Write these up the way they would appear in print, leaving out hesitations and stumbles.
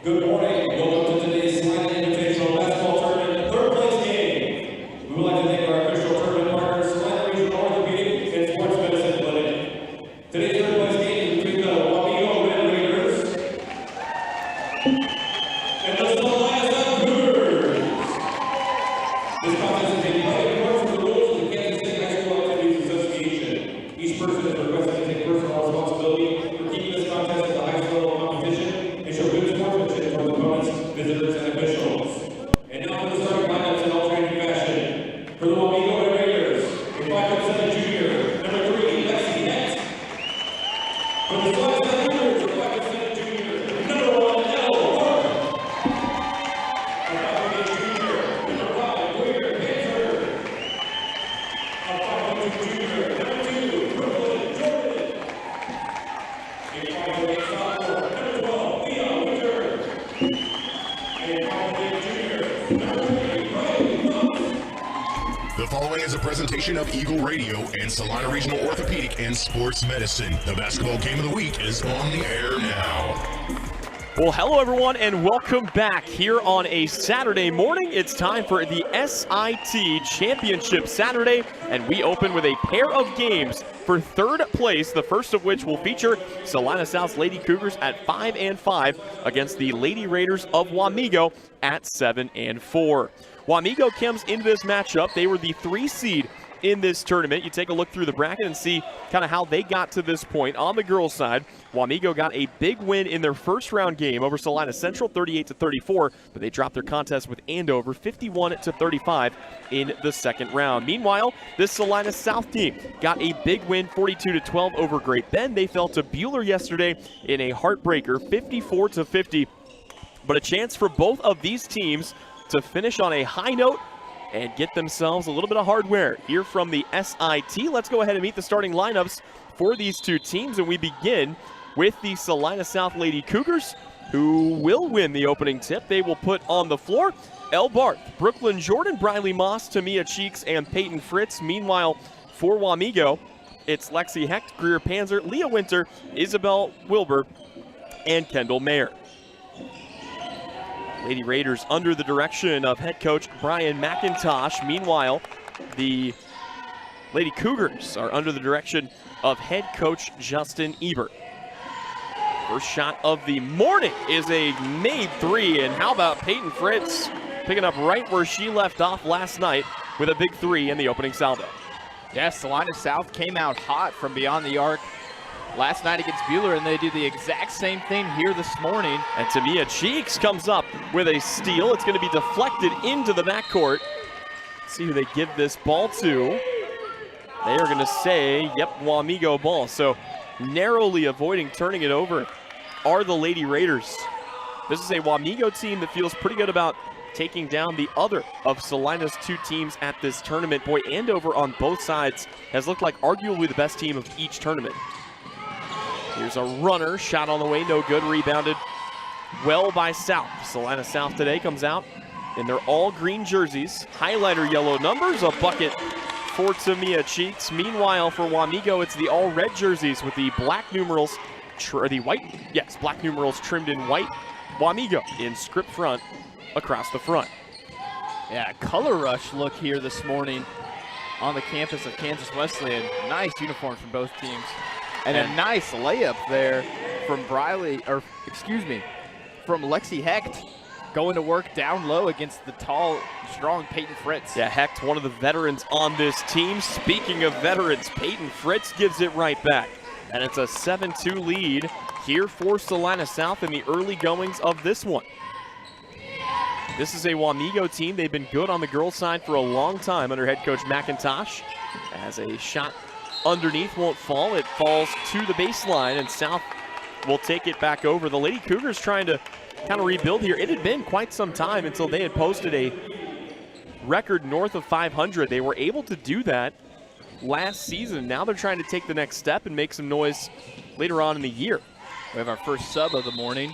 Good morning. Welcome to today's Salina Invitational basketball tournament third place game. We would like to thank our official tournament partners, Salina Regional Orthopedic and Sports Medicine Clinic. Today's third place game is between the Wamego Red Raiders and the Salina South Cougars. This contest is being played according to the rules of the Kansas City High School Activities Association. Each person is requested to take personal responsibility for keeping this contest at the highest level of competition and show good sportsmanship toward opponents, visitors, and officials. And now for the starting lineups in alternating fashion. For the Wamego Red Raiders, a 5'7" junior, number 3, Lexi Hett. For the Salina South Cougars, a 5'7" junior, number 1, Elle Park. A 5'8" junior, number 5, Weir Panzer. A 5'2" junior, number 2, Brooklyn Jordan. A 5'8" sophomore, number 12, Leah Winter. A 5'8" junior, number 3, Riley Fox. The following is a presentation of Eagle Radio and Salina Regional Orthopedic and Sports Medicine. The basketball game of the week is on the air now. Well, hello everyone and welcome back here on a Saturday morning. It's time for the SIT Championship Saturday, and we open with a pair of games for third place, the first of which will feature Salina South's Lady Cougars at 5-5 against the Lady Raiders of Wamego at 7-4. Wamego comes into this matchup. They were the 3 seed in this tournament. You take a look through the bracket and see kind of how they got to this point. On the girls' side, Wamego got a big win in their first round game over Salina Central, 38-34, but they dropped their contest with Andover, 51-35 in the second round. Meanwhile, this Salina South team got a big win, 42-12 over Great Bend. They fell to Buhler yesterday in a heartbreaker, 54-50, but a chance for both of these teams to finish on a high note and get themselves a little bit of hardware here from the SIT. Let's go ahead and meet the starting lineups for these two teams, and we begin with the Salina South Lady Cougars, who will win the opening tip. They will put on the floor Elle Barth, Brooklyn Jordan, Briley Moss, Tamia Cheeks, and Peyton Fritz. Meanwhile, for Wamego, it's Lexi Hecht, Greer Panzer, Leah Winter, Isabel Wilbur, and Kendall Mayer. Lady Raiders under the direction of head coach Brian McIntosh. Meanwhile, the Lady Cougars are under the direction of head coach Justin Ebert. First shot of the morning is a made 3, and how about Peyton Fritz picking up right where she left off last night with a big 3 in the opening salvo. Yes, Salina South came out hot from beyond the arc last night against Buhler, and they do the exact same thing here this morning. And Tamia Cheeks comes up with a steal. It's going to be deflected into the backcourt. See who they give this ball to. They are going to say, yep, Wamego ball. So narrowly avoiding turning it over are the Lady Raiders. This is a Wamego team that feels pretty good about taking down the other of Salina's 2 teams at this tournament. Boy, Andover on both sides has looked like arguably the best team of each tournament. Here's a runner, shot on the way, no good, rebounded well by South. Salina South today comes out in their all green jerseys, highlighter yellow numbers, a bucket for Tamia Cheeks. Meanwhile, for Wamego, it's the all red jerseys with the black numerals, black numerals trimmed in white. Wamego in script front across the front. Yeah, color rush look here this morning on the campus of Kansas Wesleyan. Nice uniforms from both teams. And a nice layup there from from Lexi Hecht, going to work down low against the tall, strong Peyton Fritz. Yeah, Hecht, one of the veterans on this team. Speaking of veterans, Peyton Fritz gives it right back. And it's a 7-2 lead here for Salina South in the early goings of this one. This is a Wamego team. They've been good on the girls' side for a long time under head coach McIntosh. As a shot underneath won't fall. It falls to the baseline, and South will take it back over. The Lady Cougars trying to kind of rebuild here. It had been quite some time until they had posted a record north of 500. They were able to do that last season. Now they're trying to take the next step and make some noise later on in the year. We have our first sub of the morning.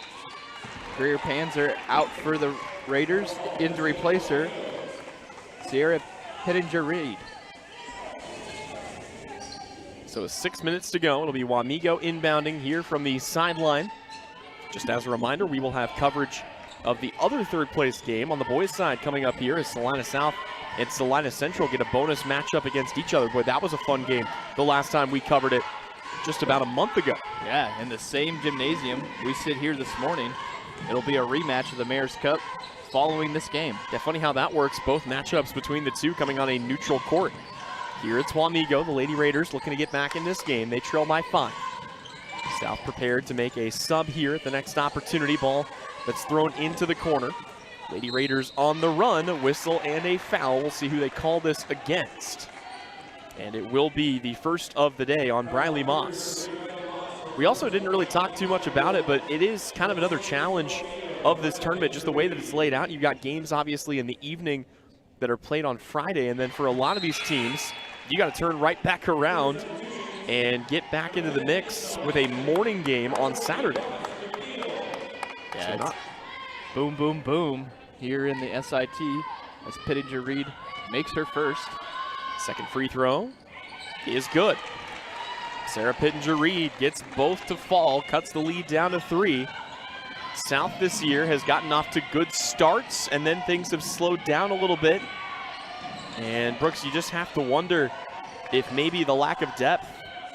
Greer Panzer out for the Raiders. In to replace her, Sierra Pittenger-Reed. So 6 minutes to go. It'll be Wamego inbounding here from the sideline. Just as a reminder, we will have coverage of the other third place game on the boys' side coming up here as Salina South and Salina Central get a bonus matchup against each other. Boy, that was a fun game the last time we covered it just about a month ago. Yeah, in the same gymnasium we sit here this morning. It'll be a rematch of the Mayor's Cup following this game. Yeah, funny how that works. Both matchups between the two coming on a neutral court. Here it's Wamego, the Lady Raiders, looking to get back in this game. They trail by 5. South prepared to make a sub here at the next opportunity. Ball that's thrown into the corner. Lady Raiders on the run, a whistle and a foul. We'll see who they call this against. And it will be the first of the day on Briley Moss. We also didn't really talk too much about it, but it is kind of another challenge of this tournament, just the way that it's laid out. You've got games obviously in the evening that are played on Friday, and then for a lot of these teams, you got to turn right back around and get back into the mix with a morning game on Saturday. Yeah, so boom, boom, boom here in the SIT as Pittenger-Reed makes her first. Second free throw is good. Sarah Pittenger-Reed gets both to fall, cuts the lead down to 3. South this year has gotten off to good starts, and then things have slowed down a little bit. And Brooks, you just have to wonder if maybe the lack of depth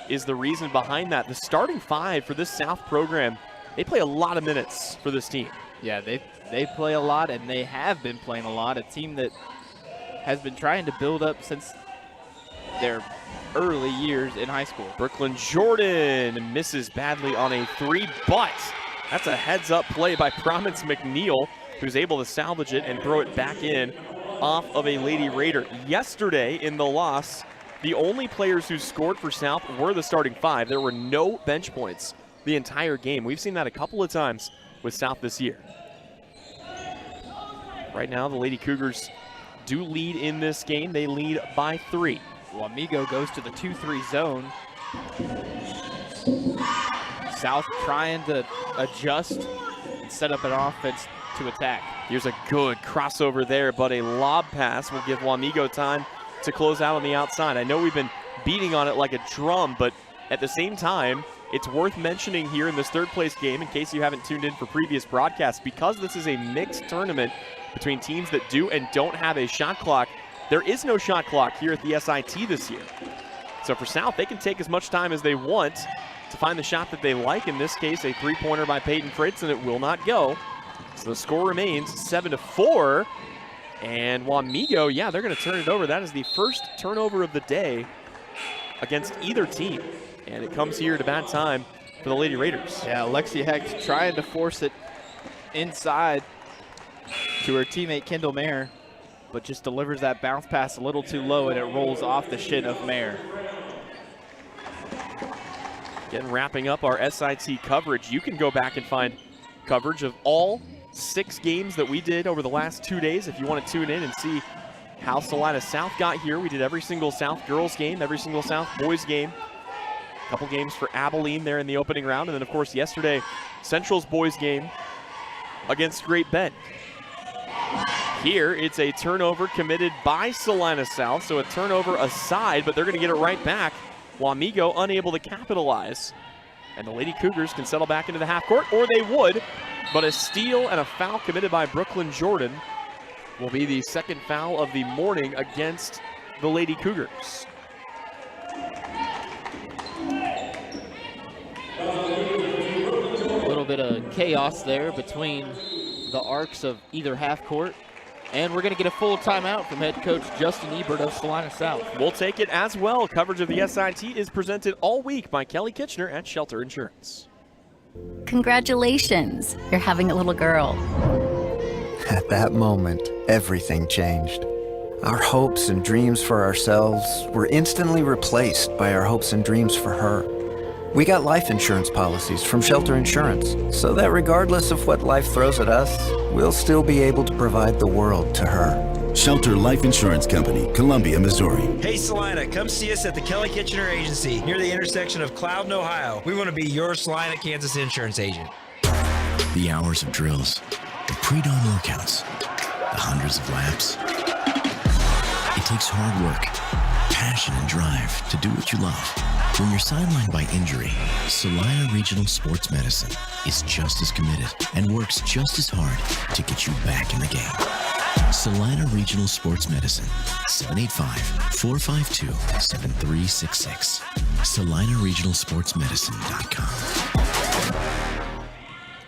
is the reason behind that. The starting 5 for this South program, they play a lot of minutes for this team. Yeah, they play a lot, and they have been playing a lot. A team that has been trying to build up since their early years in high school. Brooklyn Jordan misses badly on a 3, but that's a heads-up play by Promise McNeil, who's able to salvage it and throw it back in off of a Lady Raider. Yesterday in the loss, the only players who scored for South were the starting 5. There were no bench points the entire game. We've seen that a couple of times with South this year. Right now, the Lady Cougars do lead in this game. They lead by 3. Wamego goes to the 2-3 zone. South trying to adjust and set up an offense to attack. Here's a good crossover there, but a lob pass will give Wamego time to close out on the outside. I know we've been beating on it like a drum, but at the same time, it's worth mentioning here in this third place game, in case you haven't tuned in for previous broadcasts, because this is a mixed tournament between teams that do and don't have a shot clock. There is no shot clock here at the SIT this year. So for South, they can take as much time as they want to find the shot that they like. In this case, a 3-pointer by Peyton Fritz, and it will not go. So the score remains 7-4. And Wamego, yeah, they're going to turn it over. That is the first turnover of the day against either team. And it comes here at a bad time for the Lady Raiders. Yeah, Alexia Hecht trying to force it inside to her teammate Kendall Mayer, but just delivers that bounce pass a little too low, and it rolls off the shin of Mayer. Again, wrapping up our SIT coverage, you can go back and find coverage of all 6 games that we did over the last 2 days. If you want to tune in and see how Salina South got here, we did every single South girls game, every single South boys game. A couple games for Abilene there in the opening round, and then of course yesterday, Central's boys game against Great Bend. Here, it's a turnover committed by Salina South, so a turnover aside, but they're going to get it right back. Wamego unable to capitalize. And the Lady Cougars can settle back into the half court, or they would, but a steal and a foul committed by Brooklyn Jordan will be the second foul of the morning against the Lady Cougars. A little bit of chaos there between the arcs of either half court. And we're going to get a full timeout from head coach Justin Ebert of Salina South. We'll take it as well. Coverage of the SIT is presented all week by Kelly Kitchener at Shelter Insurance. Congratulations, you're having a little girl. At that moment, everything changed. Our hopes and dreams for ourselves were instantly replaced by our hopes and dreams for her. We got life insurance policies from Shelter Insurance, so that regardless of what life throws at us, we'll still be able to provide the world to her. Shelter Life Insurance Company, Columbia, Missouri. Hey Salina, come see us at the Kelly Kitchener Agency near the intersection of Cloud and Ohio. We want to be your Salina, Kansas insurance agent. The hours of drills, the pre-dawn workouts, the hundreds of laps. It takes hard work, passion, and drive to do what you love. When you're sidelined by injury, Salina Regional Sports Medicine is just as committed and works just as hard to get you back in the game. Salina Regional Sports Medicine, 785-452-7366. SalinaRegionalSportsMedicine.com.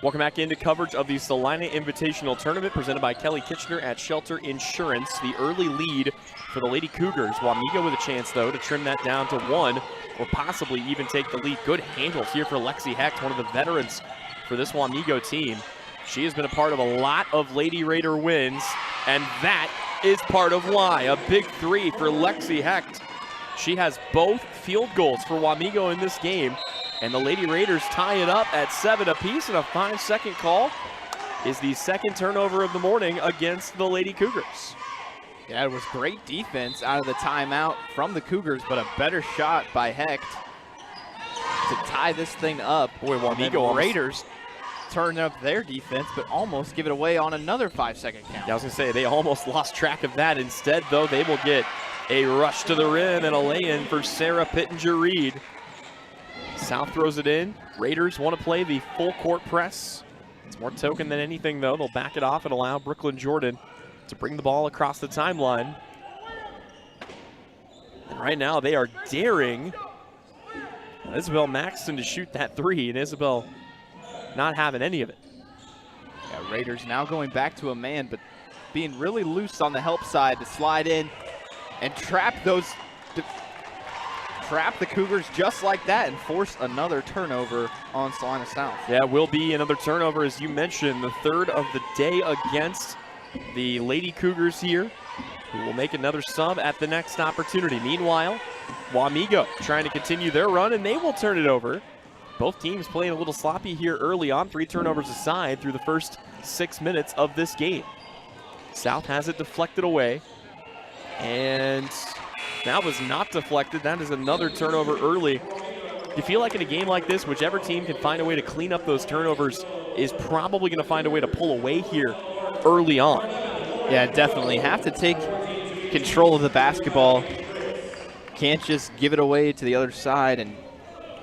Welcome back into coverage of the Salina Invitational Tournament presented by Kelly Kitchener at Shelter Insurance. The early lead for the Lady Cougars. Wamego with a chance, though, to trim that down to 1 or possibly even take the lead. Good handles here for Lexi Hecht, one of the veterans for this Wamego team. She has been a part of a lot of Lady Raider wins, and that is part of why. A big 3 for Lexi Hecht. She has both field goals for Wamego in this game, and the Lady Raiders tie it up at 7 apiece, and a 5-second call is the second turnover of the morning against the Lady Cougars. Yeah, it was great defense out of the timeout from the Cougars, but a better shot by Hecht to tie this thing up. Boy, Wamego Raiders turn up their defense, but almost give it away on another 5-second count. Yeah, I was going to say, they almost lost track of that. Instead, though, they will get a rush to the rim and a lay-in for Sarah Pittenger-Reed. South throws it in. Raiders want to play the full court press. It's more token than anything, though. They'll back it off and allow Brooklyn Jordan to bring the ball across the timeline. And right now, they are daring Isabel Maxton to shoot that 3, and Isabel not having any of it. Yeah, Raiders now going back to a man, but being really loose on the help side to slide in and trap the Cougars just like that and force another turnover on Salina South. Yeah, will be another turnover, as you mentioned, the third of the day against the Lady Cougars here, who will make another sub at the next opportunity. Meanwhile, Wamego trying to continue their run, and they will turn it over. Both teams playing a little sloppy here early on, 3 turnovers aside through the first 6 minutes of this game. South has it deflected away, and that was not deflected. That is another turnover early. You feel like in a game like this, whichever team can find a way to clean up those turnovers is probably going to find a way to pull away here early on. Yeah, definitely. Have to take control of the basketball. Can't just give it away to the other side and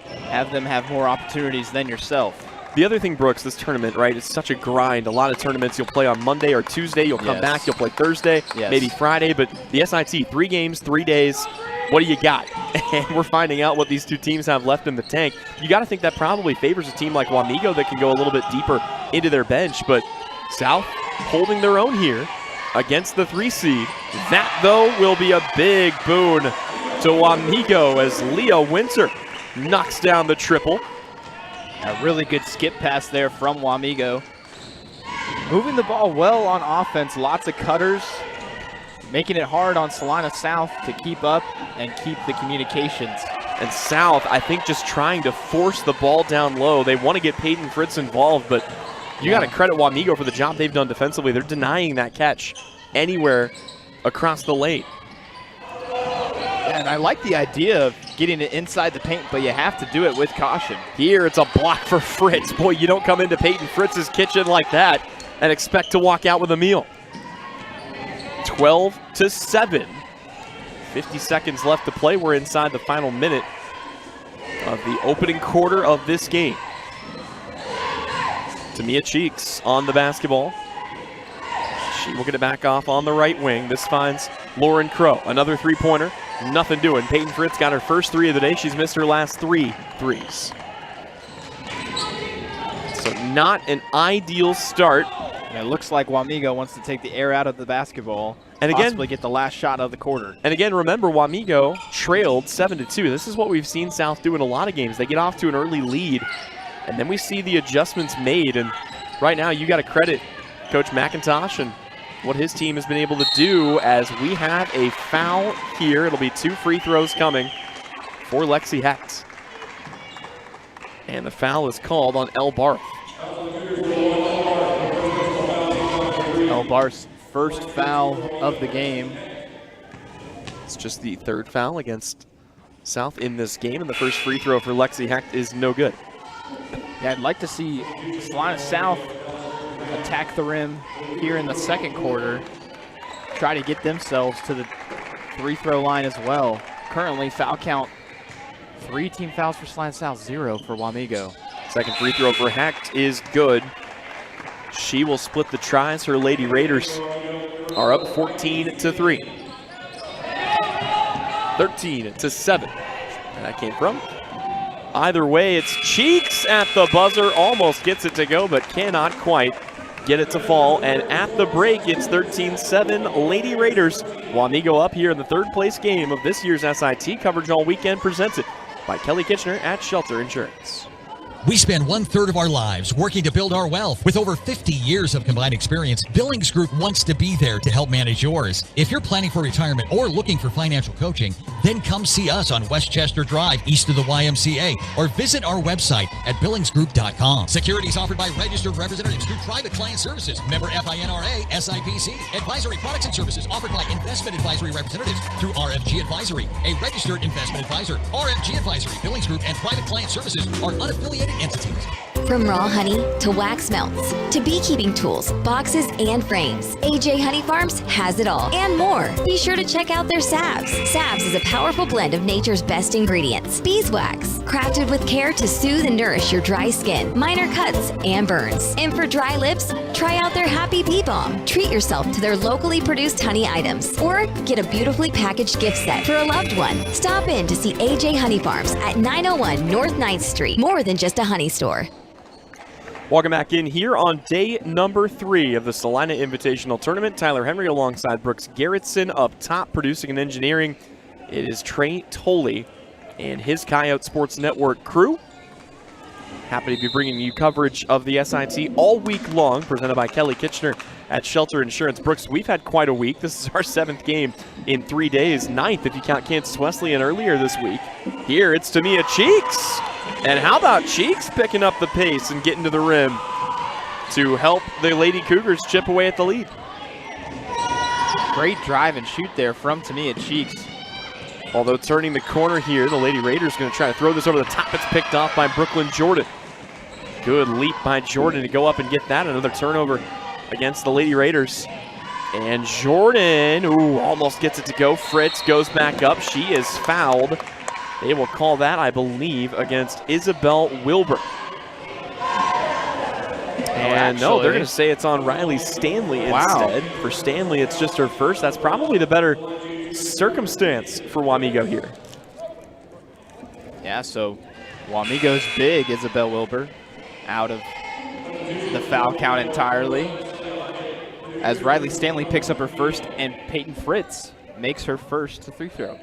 have them have more opportunities than yourself. The other thing, Brooks, this tournament, right, it's such a grind. A lot of tournaments you'll play on Monday or Tuesday. You'll come back, you'll play Thursday, maybe Friday. But the SIT, 3 games, 3 days. What do you got? And we're finding out what these two teams have left in the tank. You got to think that probably favors a team like Wamego that can go a little bit deeper into their bench. But South holding their own here against the 3 seed. That, though, will be a big boon to Wamego as Leah Winter knocks down the triple. A really good skip pass there from Wamego. Moving the ball well on offense, lots of cutters, making it hard on Salina South to keep up and keep the communications. And South, I think, just trying to force the ball down low. They want to get Peyton Fritz involved, but you got to credit Wamego for the job they've done defensively. They're denying that catch anywhere across the lane. And I like the idea of getting it inside the paint, but you have to do it with caution. Here, it's a block for Fritz. Boy, you don't come into Peyton Fritz's kitchen like that and expect to walk out with a meal. 12-7. 50 seconds left to play. We're inside the final minute of the opening quarter of this game. Tamia Cheeks on the basketball. She will get it back off on the right wing. This finds Lauren Crow. Another three-pointer. Nothing doing. Peyton Fritz got her first 3 of the day. She's missed her last 3 threes. So not an ideal start. And it looks like Wamego wants to take the air out of the basketball and again, possibly get the last shot of the quarter. And again, remember, Wamego trailed 7-2. This is what we've seen South do in a lot of games. They get off to an early lead, and then we see the adjustments made. And right now, you got to credit Coach McIntosh and what his team has been able to do as we have a foul here. It'll be 2 free throws coming for Lexi Hecht. And the foul is called on El Barth. El Barth's first foul of the game. It's just the third foul against South in this game, and the first free throw for Lexi Hecht is no good. Yeah, I'd like to see Salina South attack the rim here in the second quarter, try to get themselves to the free throw line as well. Currently, foul count, 3 team fouls for Salina South, 0 for Wamego. Second free throw for Hecht is good. She will split the tries. Her Lady Raiders are up 14-3. 13-7. And that came from. Either way, it's Cheeks at the buzzer. Almost gets it to go, but cannot quite get it to fall. And at the break, it's 13-7 Lady Raiders. Wamego up here in the third place game of this year's SIT. Coverage all weekend presented by Kelly Kitchener at Shelter Insurance. We spend 1/3 of our lives working to build our wealth. With over 50 years of combined experience, Billings Group wants to be there to help manage yours. If you're planning for retirement or looking for financial coaching, then come see us on Westchester Drive, east of the YMCA, or visit our website at billingsgroup.com. Securities offered by registered representatives through Private Client Services, member FINRA, SIPC. Advisory products and services offered by investment advisory representatives through RFG Advisory, a registered investment advisor. RFG Advisory, Billings Group, and Private Client Services are unaffiliated entities. From raw honey to wax melts to beekeeping tools, boxes, and frames, AJ Honey Farms has it all and more. Be sure to check out their salves. Salves is a powerful blend of nature's best ingredients. Beeswax, crafted with care to soothe and nourish your dry skin, minor cuts, and burns. And for dry lips, try out their Happy Bee Balm. Treat yourself to their locally produced honey items or get a beautifully packaged gift set for a loved one. Stop in to see AJ Honey Farms at 901 North 9th Street. More than just a honey store. Welcome back in here on day number 3 of the Salina Invitational Tournament. Tyler Henry alongside Brooks Garrettson up top, producing and engineering. It is Trey Tolley and his Coyote Sports Network crew. Happy to be bringing you coverage of the SIT all week long, presented by Kelly Kitchener at Shelter Insurance. Brooks, we've had quite a week. This is our 7th game in 3 days, 9th if you count Kansas Wesleyan earlier this week. Here it's Tamia Cheeks. And how about Cheeks picking up the pace and getting to the rim to help the Lady Cougars chip away at the lead. Great drive and shoot there from Tamia Cheeks. Although turning the corner here, the Lady Raiders going to try to throw this over the top. It's picked off by Brooklyn Jordan. Good leap by Jordan to go up and get that. Another turnover against the Lady Raiders. And Jordan, almost gets it to go. Fritz goes back up. She is fouled. They will call that, I believe, against Isabel Wilbur. And no, they're going to say it's on Riley Stanley instead. For Stanley, it's just her first. That's probably the better circumstance for Wamego here. Yeah, so Wamego's big, Isabel Wilbur, out of the foul count entirely. As Riley Stanley picks up her first, and Peyton Fritz makes her first free throw.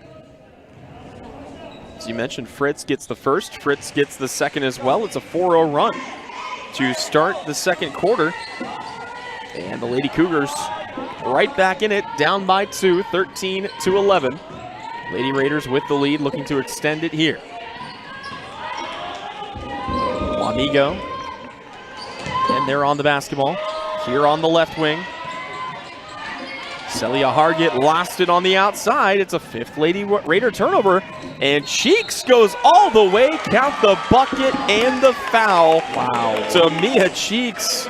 As you mentioned, Fritz gets the first. Fritz gets the second as well. It's a 4-0 run to start the second quarter. And the Lady Cougars right back in it, down by 2, 13-11. Lady Raiders with the lead, looking to extend it here. Wamego. And they're on the basketball. Here on the left wing. Celia Hargett lost it on the outside. It's a 5th Lady Raider turnover. And Cheeks goes all the way. Count the bucket and the foul. Wow. Tamia Cheeks,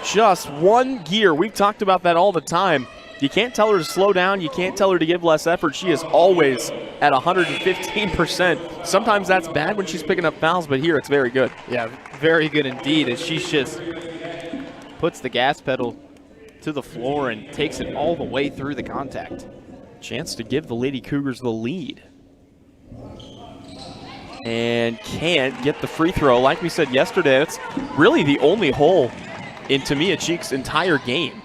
just one gear. We've talked about that all the time. You can't tell her to slow down. You can't tell her to give less effort. She is always at 115%. Sometimes that's bad when she's picking up fouls, but here it's very good. Yeah, very good indeed. As she just puts the gas pedal to the floor and takes it all the way through the contact. Chance to give the Lady Cougars the lead. And can't get the free throw. Like we said yesterday, it's really the only hole in Tamia Cheeks' entire game.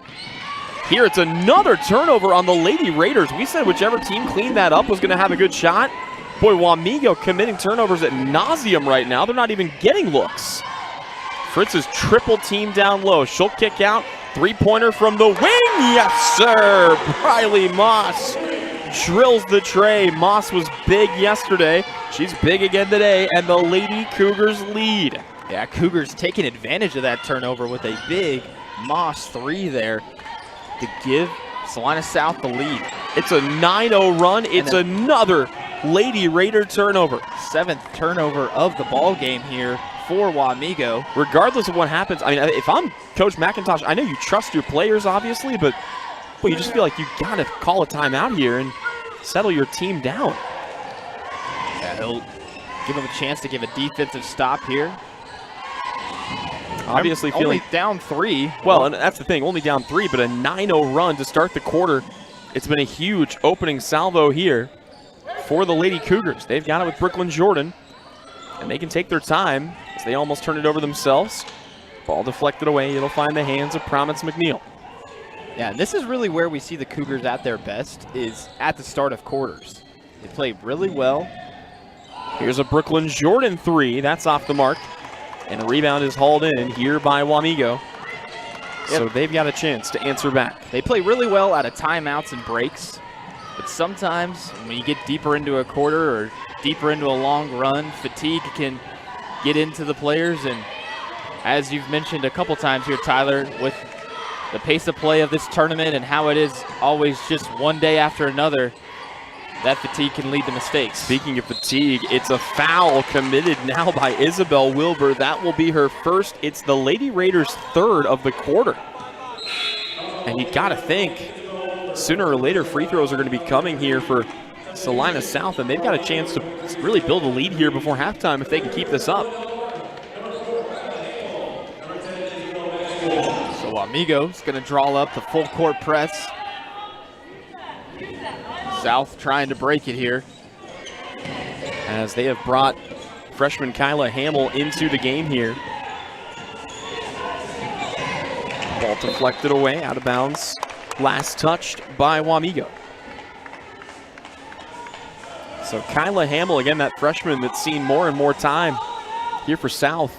Here it's another turnover on the Lady Raiders. We said whichever team cleaned that up was going to have a good shot. Boy, Wamego committing turnovers at nauseum right now. They're not even getting looks. Fritz is triple team down low. She'll kick out. 3-pointer from the wing. Yes, sir. Riley Moss drills the tray. Moss was big yesterday. She's big again today, and the Lady Cougars lead. Yeah, Cougars taking advantage of that turnover with a big Moss 3 there to give Salina South the lead. It's a 9-0 run. It's another Lady Raider turnover. 7th turnover of the ball game here for Wamego. Regardless of what happens, I mean, if I'm Coach McIntosh, I know you trust your players, obviously, but you just feel like you got to call a timeout here and settle your team down. Yeah, he'll give him a chance to give a defensive stop here. Obviously feeling only down 3. Well, and that's the thing, only down 3, but a 9-0 run to start the quarter. It's been a huge opening salvo here for the Lady Cougars. They've got it with Brooklyn Jordan, and they can take their time as they almost turn it over themselves. Ball deflected away. It'll find the hands of Promise McNeil. Yeah, and this is really where we see the Cougars at their best, is at the start of quarters. They play really well. Here's a Brooklyn Jordan 3. That's off the mark. And a rebound is hauled in here by Wamego. So they've got a chance to answer back. They play really well out of timeouts and breaks. But sometimes when you get deeper into a quarter or deeper into a long run, fatigue can get into the players. And as you've mentioned a couple times here, Tyler, with the pace of play of this tournament and how it is always just one day after another, that fatigue can lead to mistakes. Speaking of fatigue, it's a foul committed now by Isabel Wilbur. That will be her first. It's the Lady Raiders' 3rd of the quarter. And you got to think, sooner or later, free throws are going to be coming here for Salina South, and they've got a chance to really build a lead here before halftime if they can keep this up. So Wamego going to draw up the full court press. South trying to break it here, as they have brought freshman Kyla Hamill into the game here. Ball deflected away, out of bounds. Last touched by Wamego. So Kyla Hamill, again, that freshman that's seen more and more time here for South,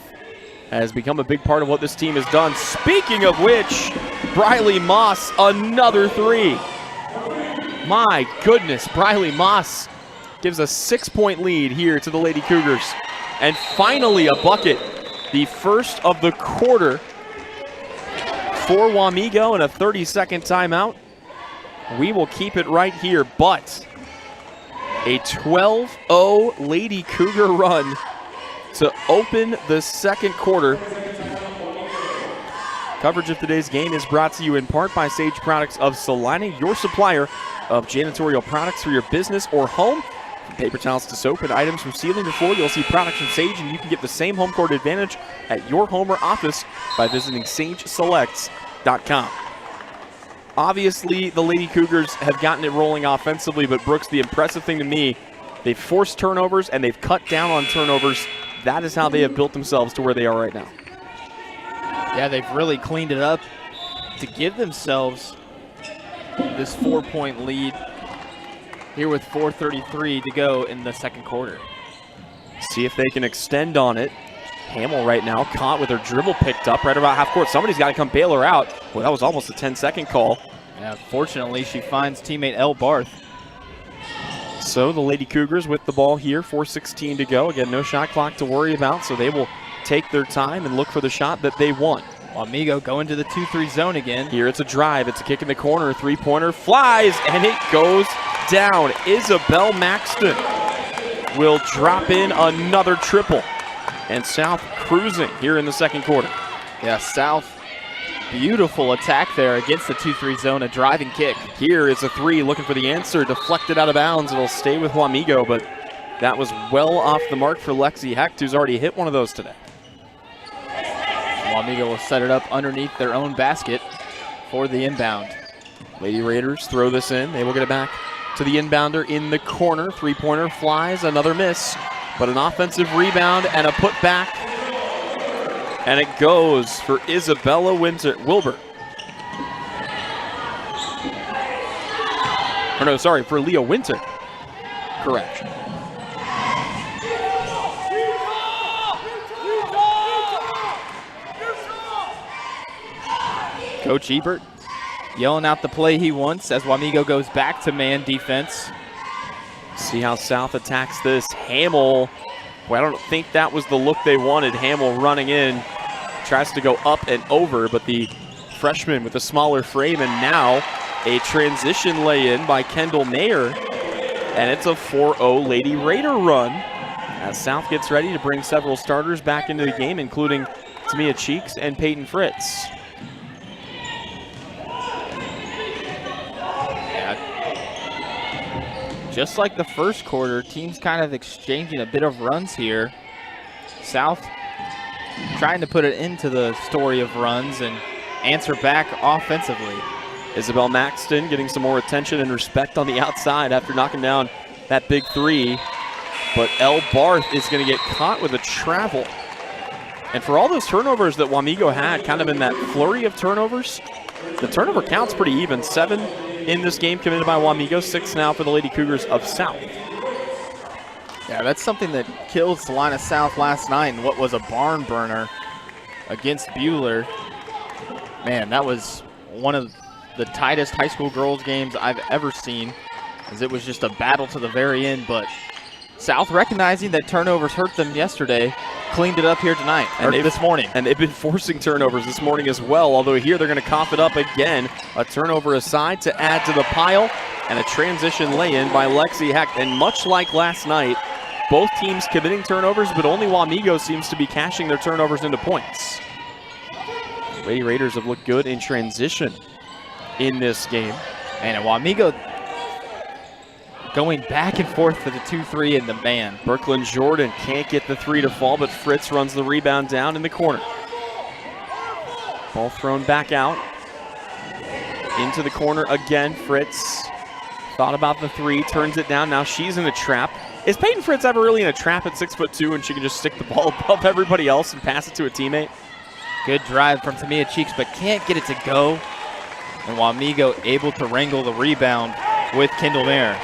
has become a big part of what this team has done. Speaking of which, Briley Moss, another 3. My goodness, Briley Moss gives a 6-point lead here to the Lady Cougars. And finally a bucket, the first of the quarter for Wamego, and a 30-second timeout. We will keep it right here, but a 12-0 Lady Cougar run to open the second quarter. Coverage of today's game is brought to you in part by Sage Products of Salina, your supplier of janitorial products for your business or home. From paper towels to soap and items from ceiling to floor, you'll see products from Sage, and you can get the same home court advantage at your home or office by visiting sageselects.com. Obviously, the Lady Cougars have gotten it rolling offensively, but Brooks, the impressive thing to me, they've forced turnovers and they've cut down on turnovers. That is how they have built themselves to where they are right now. Yeah, they've really cleaned it up to give themselves this 4-point lead here with 4:33 to go in the second quarter. See if they can extend on it. Hamill right now caught with her dribble picked up right about half court. Somebody's got to come bail her out. Well, that was almost a 10-second call. Yeah, fortunately, she finds teammate Elle Barth. So the Lady Cougars with the ball here, 4:16 to go. Again, no shot clock to worry about, so they will take their time and look for the shot that they want. Wamego going to the 2-3 zone again. Here it's a drive. It's a kick in the corner. 3-pointer flies, and it goes down. Isabel Maxton will drop in another triple. And South cruising here in the second quarter. Yeah, South, beautiful attack there against the 2-3 zone, a driving kick. Here is a 3, looking for the answer. Deflected out of bounds. It'll stay with Wamego, but that was well off the mark for Lexi Hecht, who's already hit one of those today. Wamego will set it up underneath their own basket for the inbound. Lady Raiders throw this in. They will get it back to the inbounder in the corner. 3-pointer flies, another miss, but an offensive rebound and a putback. And it goes for Isabella Wilbur. Or no, sorry, for Leah Winter. Correct. Coach Ebert yelling out the play he wants as Wamego goes back to man defense. See how South attacks this. Hamill, well, I don't think that was the look they wanted. Hamill running in, tries to go up and over, but the freshman with a smaller frame, and now a transition lay-in by Kendall Mayer, and it's a 4-0 Lady Raider run as South gets ready to bring several starters back into the game, including Tamia Cheeks and Peyton Fritz. Just like the first quarter, teams kind of exchanging a bit of runs here. South trying to put it into the story of runs and answer back offensively. Isabel Maxton getting some more attention and respect on the outside after knocking down that big three. But Elle Barth is going to get caught with a travel. And for all those turnovers that Wamego had, kind of in that flurry of turnovers, the turnover count's pretty even. 7 in this game committed by Wamego, 6 now for the Lady Cougars of South. Yeah, that's something that killed Salina South last night in what was a barn burner against Buhler. Man, that was one of the tightest high school girls games I've ever seen, as it was just a battle to the very end. But South, recognizing that turnovers hurt them yesterday, cleaned it up here tonight, or this morning. And they've been forcing turnovers this morning as well, although here they're going to cough it up again. A turnover aside to add to the pile, and a transition lay-in by Lexi Hecht. And much like last night, both teams committing turnovers, but only Wamego seems to be cashing their turnovers into points. Lady Raiders have looked good in transition in this game. And Wamego going back and forth for the 2-3 in the man. Brooklyn Jordan can't get the 3 to fall, but Fritz runs the rebound down in the corner. Ball thrown back out. Into the corner again. Fritz thought about the 3, turns it down. Now she's in a trap. Is Peyton Fritz ever really in a trap at 6'2" and she can just stick the ball above everybody else and pass it to a teammate? Good drive from Tamia Cheeks, but can't get it to go. And Wamego able to wrangle the rebound with Kendall Mayer.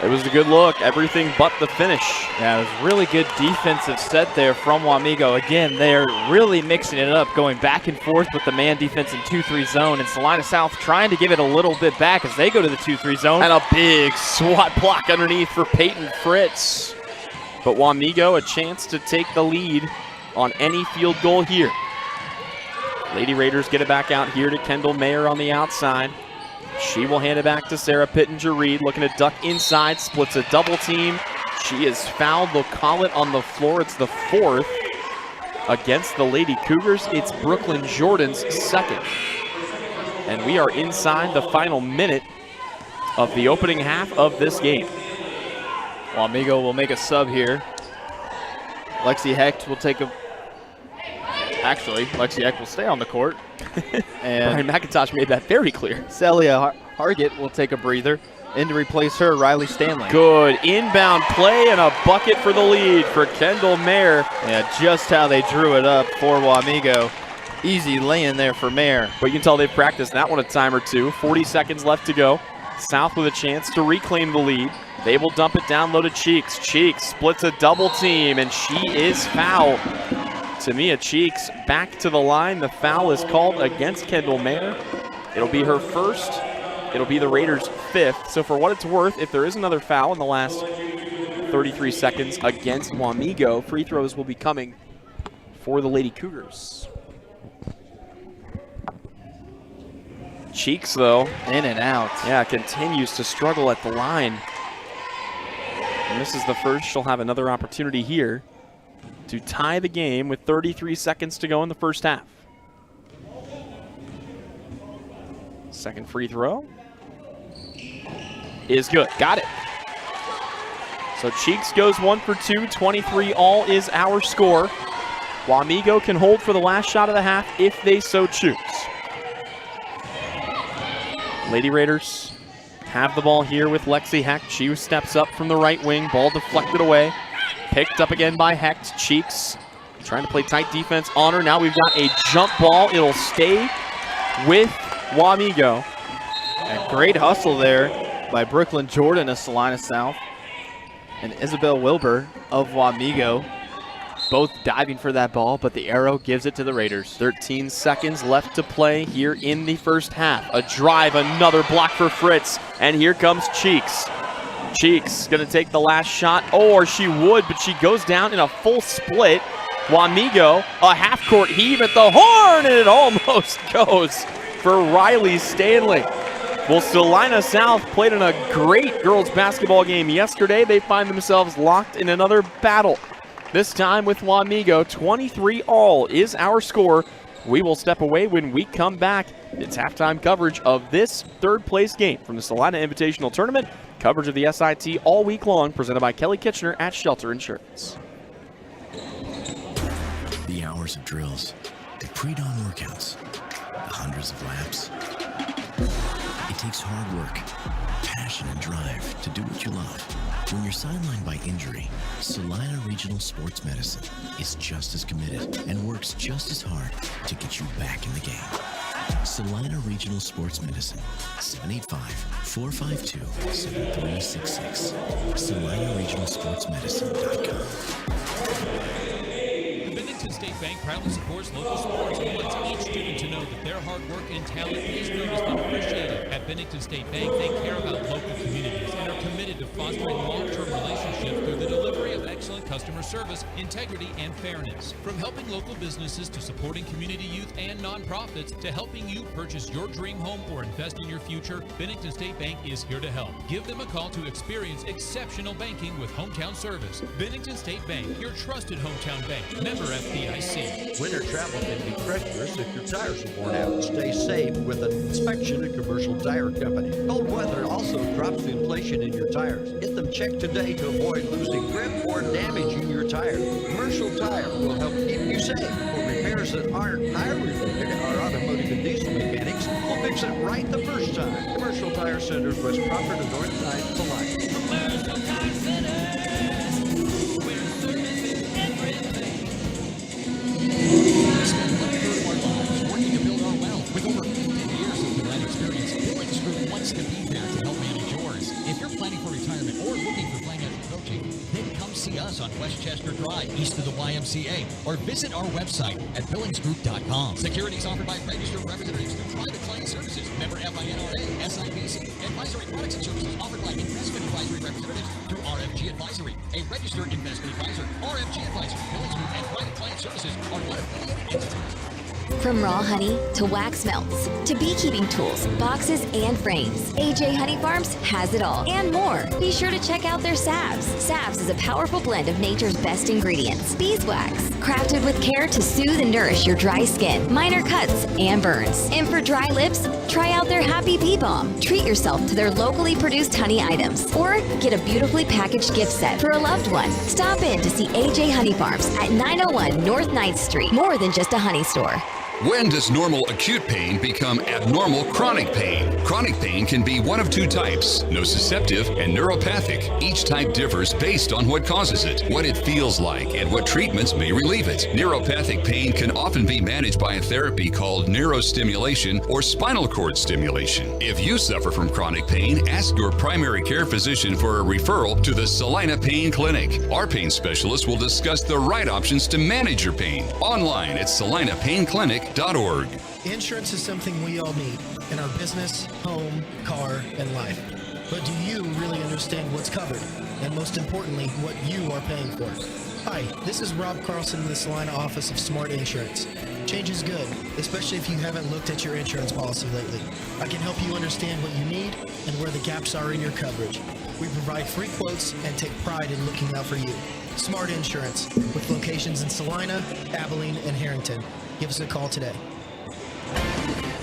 It was a good look, everything but the finish. Yeah, it was really good defensive set there from Wamego. Again, they're really mixing it up, going back and forth with the man defense in 2-3 zone, and Salina South trying to give it a little bit back as they go to the 2-3 zone. And a big SWAT block underneath for Peyton Fritz. But Wamego a chance to take the lead on any field goal here. Lady Raiders get it back out here to Kendall Mayer on the outside. She will hand it back to Sarah Pittenger-Reed, looking to duck inside, splits a double team. She is fouled. They'll call it on the floor. It's the 4th against the Lady Cougars. It's Brooklyn Jordan's 2nd. And we are inside the final minute of the opening half of this game. Wamego will make a sub here. Lexi Hecht will take a... Actually, Lexi Hecht will stay on the court. And Brian McIntosh made that very clear. Celia Hargett will take a breather. In to replace her, Riley Stanley. Good inbound play and a bucket for the lead for Kendall Mayer. Yeah, just how they drew it up for Wamego. Easy lay-in there for Mayer. But you can tell they've practiced that one a time or two. 40 seconds left to go. South with a chance to reclaim the lead. They will dump it down low to Cheeks. Cheeks splits a double team, and she is fouled. Tamia Cheeks back to the line. The foul is called against Kendall Mayer. It'll be her first. It'll be the Raiders' 5th. So for what it's worth, if there is another foul in the last 33 seconds against Wamego, free throws will be coming for the Lady Cougars. Cheeks, though, in and out. Yeah, continues to struggle at the line. And this is the first. She'll have another opportunity here to tie the game with 33 seconds to go in the first half. Second free throw is good. Got it. So Cheeks goes 1 for 2, 23 all is our score. Wamego can hold for the last shot of the half if they so choose. Lady Raiders have the ball here with Lexi Hecht. She steps up from the right wing. Ball deflected away. Picked up again by Hecht. Cheeks trying to play tight defense on her. Now we've got a jump ball. It'll stay with Wamego. A great hustle there by Brooklyn Jordan of Salina South and Isabel Wilbur of Wamego. both diving for that ball, but the arrow gives it to the Raiders. 13 seconds left to play here in the first half. A drive, another block for Fritz, and here comes Cheeks. Cheeks gonna take the last shot, or she would, but she goes down in a full split. Wamego, a half-court heave at the horn, and it almost goes for Riley Stanley. Well, Salina South played in a great girls basketball game yesterday. They find themselves locked in another battle. This time with Wamego, 23-all is our score. We will step away when we come back. It's halftime coverage of this third-place game from the Salina Invitational Tournament. Coverage of the SIT all week long, presented by Kelly Kitchener at Shelter Insurance. The hours of drills, the pre-dawn workouts, the hundreds of laps. It takes hard work, passion, and drive to do what you love. When you're sidelined by injury, Salina Regional Sports Medicine is just as committed and works just as hard to get you back in the game. Salina Regional Sports Medicine, 785-452-7366. SalinaRegionalSportsMedicine.com. State Bank proudly supports local sports and wants each student to know that their hard work and talent is noticed and appreciated. At Bennington State Bank, they care about local communities and are committed to fostering long-term relationships through the delivery of excellent customer service, integrity, and fairness. From helping local businesses to supporting community youth and nonprofits to helping you purchase your dream home or invest in your future, Bennington State Bank is here to help. Give them a call to experience exceptional banking with hometown service. Bennington State Bank, your trusted hometown bank. Member FDIC. Winter travel can be treacherous if your tires are worn out. Stay safe with an inspection at Commercial Tire Company. Cold weather also drops the inflation in your tires. Get them checked today to avoid losing grip or damaging your tire. Commercial Tire will help keep you safe. For repairs that aren't tire-related, our automotive and diesel mechanics will fix it right the first time. Commercial Tire Centers, West Crawford and North 9th to Life. Commercial Tire Centers, where service is everything. We spend 1/3 of our lives working to build our wealth. With over 50 years of combined experience, Billings Group wants to be there to help manage yours. If you're planning for retirement or looking for financial coaching, then come see us on Westchester Drive, east of the YMCA, or visit our website at billingsgroup.com. Securities offered by registered representatives through Private Client Services, member FINRA, SIPC. Advisory products and services offered by investment advisory representatives through RFG Advisory, a registered investment advisor. RFG Advisory, Billings Group, and Private Client Services are not affiliated entities. From raw honey to wax melts to beekeeping tools, boxes, and frames, AJ Honey Farms has it all and more. Be sure to check out their salves. Salves is a powerful blend of nature's best ingredients. Beeswax, crafted with care to soothe and nourish your dry skin, minor cuts, and burns. And for dry lips, try out their Happy Bee Balm. Treat yourself to their locally produced honey items, or get a beautifully packaged gift set for a loved one. Stop in to see AJ Honey Farms at 901 North 9th Street. More than just a honey store. When does normal acute pain become abnormal chronic pain? Chronic pain can be one of two types, nociceptive and neuropathic. Each type differs based on what causes it, what it feels like, and what treatments may relieve it. Neuropathic pain can often be managed by a therapy called neurostimulation or spinal cord stimulation. If you suffer from chronic pain, ask your primary care physician for a referral to the Salina Pain Clinic. Our pain specialist will discuss the right options to manage your pain. Online at salinapainclinic.org. Insurance is something we all need in our business, home, car, and life. But do you really understand what's covered? And most importantly, what you are paying for? Hi, this is Rob Carlson in the Salina office of Smart Insurance. Change is good, especially if you haven't looked at your insurance policy lately. I can help you understand what you need and where the gaps are in your coverage. We provide free quotes and take pride in looking out for you. Smart Insurance, with locations in Salina, Abilene, and Harrington. Give us a call today.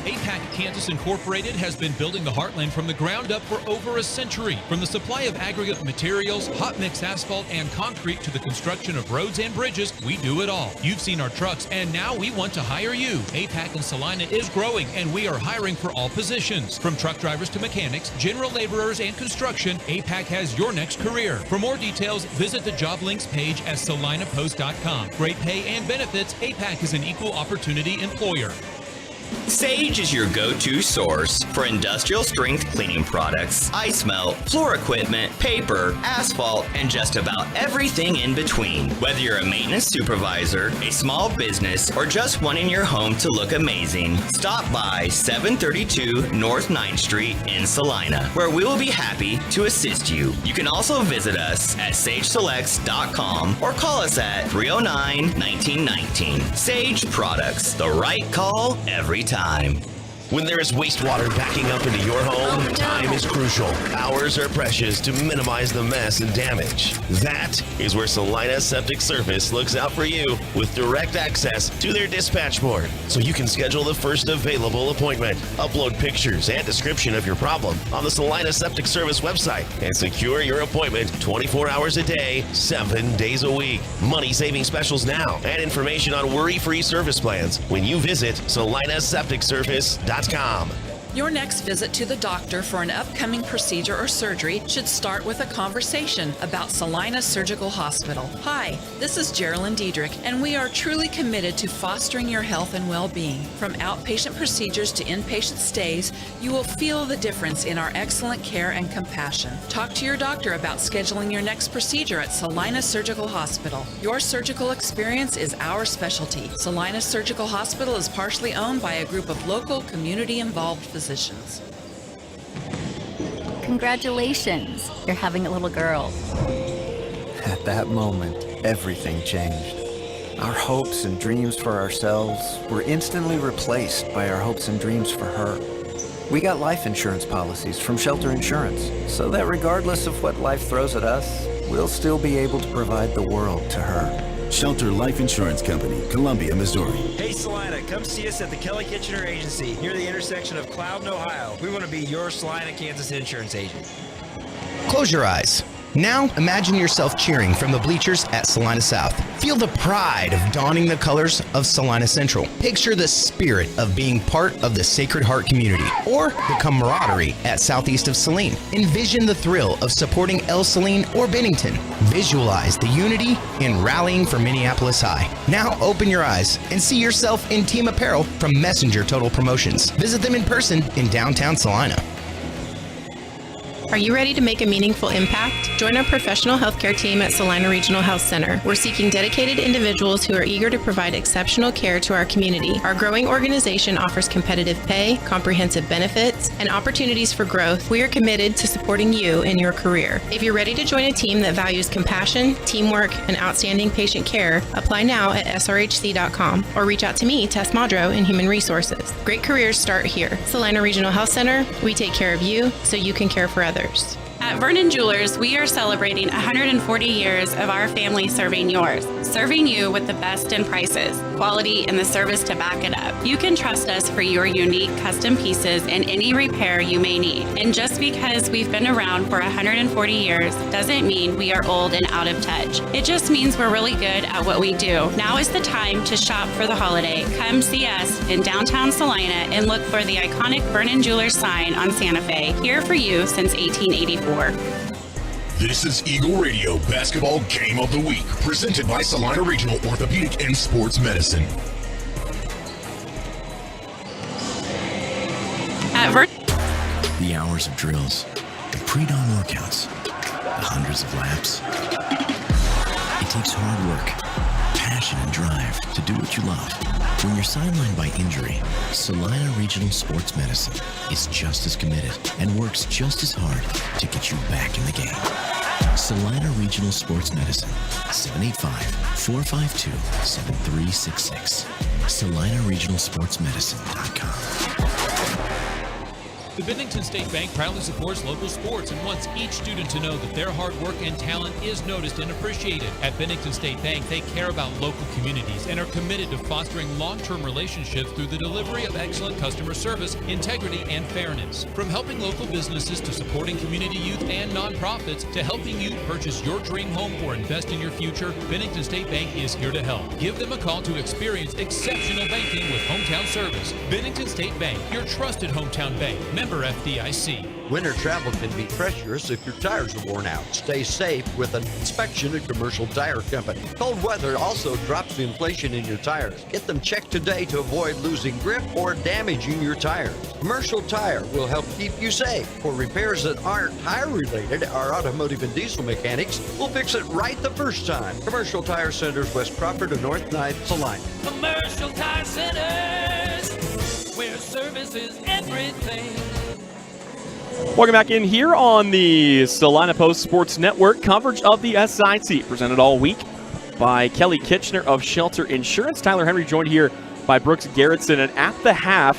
APAC Kansas Incorporated has been building the Heartland from the ground up for over a century. From the supply of aggregate materials, hot mix asphalt, and concrete to the construction of roads and bridges, we do it all. You've seen our trucks, and now we want to hire you. APAC in Salina is growing, and we are hiring for all positions. From truck drivers to mechanics, general laborers, and construction, APAC has your next career. For more details, visit the job links page at salinapost.com. Great pay and benefits, APAC is an equal opportunity employer. Sage is your go-to source for industrial strength cleaning products, ice melt, floor equipment, paper, asphalt, and just about everything in between. Whether you're a maintenance supervisor, a small business, or just wanting your home to look amazing, stop by 732 North 9th Street in Salina, where we will be happy to assist you. You can also visit us at sageselects.com or call us at 309-1919. Sage Products, the right call every time. When there is wastewater backing up into your home, time is crucial. Hours are precious to minimize the mess and damage. That is where Salina Septic Service looks out for you with direct access to their dispatch board, so you can schedule the first available appointment, upload pictures and description of your problem on the Salina Septic Service website, and secure your appointment 24 hours a day, 7 days a week. Money-saving specials now and information on worry-free service plans when you visit salinasepticservice.com. Your next visit to the doctor for an upcoming procedure or surgery should start with a conversation about Salina Surgical Hospital. Hi, this is Geraldine Diedrich, and we are truly committed to fostering your health and well-being. From outpatient procedures to inpatient stays, you will feel the difference in our excellent care and compassion. Talk to your doctor about scheduling your next procedure at Salina Surgical Hospital. Your surgical experience is our specialty. Salina Surgical Hospital is partially owned by a group of local, community-involved physicians. Congratulations, you're having a little girl. At that moment, everything changed. Our hopes and dreams for ourselves were instantly replaced by our hopes and dreams for her. We got life insurance policies from Shelter Insurance, so that regardless of what life throws at us, we'll still be able to provide the world to her. Shelter Life Insurance Company, Columbia, Missouri. Hey Salina, come see us at the Kelly Kitchener Agency near the intersection of Cloud and Ohio. We want to be your Salina, Kansas insurance agent. Close your eyes. Now imagine yourself cheering from the bleachers at Salina South. Feel the pride of donning the colors of Salina Central. Picture the spirit of being part of the Sacred Heart community or the camaraderie at Southeast of Saline. Envision the thrill of supporting El Saline or Bennington. Visualize the unity in rallying for Minneapolis High. Now open your eyes and see yourself in team apparel from Messenger Total Promotions. Visit them in person in downtown Salina. Are you ready to make a meaningful impact? Join our professional healthcare team at Salina Regional Health Center. We're seeking dedicated individuals who are eager to provide exceptional care to our community. Our growing organization offers competitive pay, comprehensive benefits, and opportunities for growth. We are committed to supporting you in your career. If you're ready to join a team that values compassion, teamwork, and outstanding patient care, apply now at srhc.com or reach out to me, Tess Madro, in Human Resources. Great careers start here. Salina Regional Health Center, we take care of you so you can care for others. At Vernon Jewelers, we are celebrating 140 years of our family serving yours, serving you with the best in prices, quality, and the service to back it up. You can trust us for your unique custom pieces and any repair you may need. And just because we've been around for 140 years doesn't mean we are old and out of touch. It just means we're really good at what we do. Now is the time to shop for the holiday. Come see us in downtown Salina and look for the iconic Vernon Jewelers sign on Santa Fe, here for you since 1884. This is Eagle Radio Basketball Game of the Week, presented by Salina Regional Orthopedic and Sports Medicine. The hours of drills, the pre-dawn workouts, the hundreds of laps. It takes hard work, passion, and drive to do what you love. When you're sidelined by injury, Salina Regional Sports Medicine is just as committed and works just as hard to get you back in the game. Salina Regional Sports Medicine, 785-452-7366. SalinaRegionalSportsMedicine.com. The Bennington State Bank proudly supports local sports and wants each student to know that their hard work and talent is noticed and appreciated. At Bennington State Bank, they care about local communities and are committed to fostering long-term relationships through the delivery of excellent customer service, integrity, and fairness. From helping local businesses to supporting community youth and nonprofits to helping you purchase your dream home or invest in your future, Bennington State Bank is here to help. Give them a call to experience exceptional banking with hometown service. Bennington State Bank, your trusted hometown bank. Member FDIC. Winter travel can be treacherous if your tires are worn out. Stay safe with an inspection at Commercial Tire Company. Cold weather also drops the inflation in your tires. Get them checked today to avoid losing grip or damaging your tires. Commercial Tire will help keep you safe. For repairs that aren't tire related, our automotive and diesel mechanics will fix it right the first time. Commercial Tire Centers, West Crawford and North Ninth, Salina. Commercial Tire Centers, where service is everything. Welcome back in here on the Salina Post Sports Network. Coverage of the SIT presented all week by Kelly Kitchener of Shelter Insurance. Tyler Henry joined here by Brooks Garrettson. And at the half,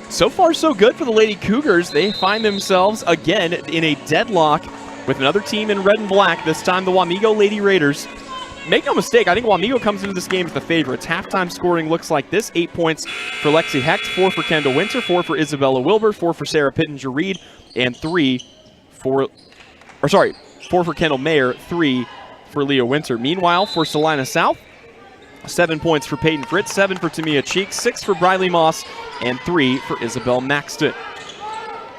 so far so good for the Lady Cougars. They find themselves again in a deadlock with another team in red and black, this time the Wamego Lady Raiders. Make no mistake, I think Wamego comes into this game as the favorites. Halftime scoring looks like this: 8 points for Lexi Hecht, 4 for Kendall Winter, 4 for Isabella Wilbur, 4 for Sarah Pittenger-Reed, and 4 for Kendall Mayer, 3 for Leah Winter. Meanwhile, for Salina South, 7 points for Peyton Fritz, 7 for Tamia Cheeks, 6 for Briley Moss, and 3 for Isabel Maxton.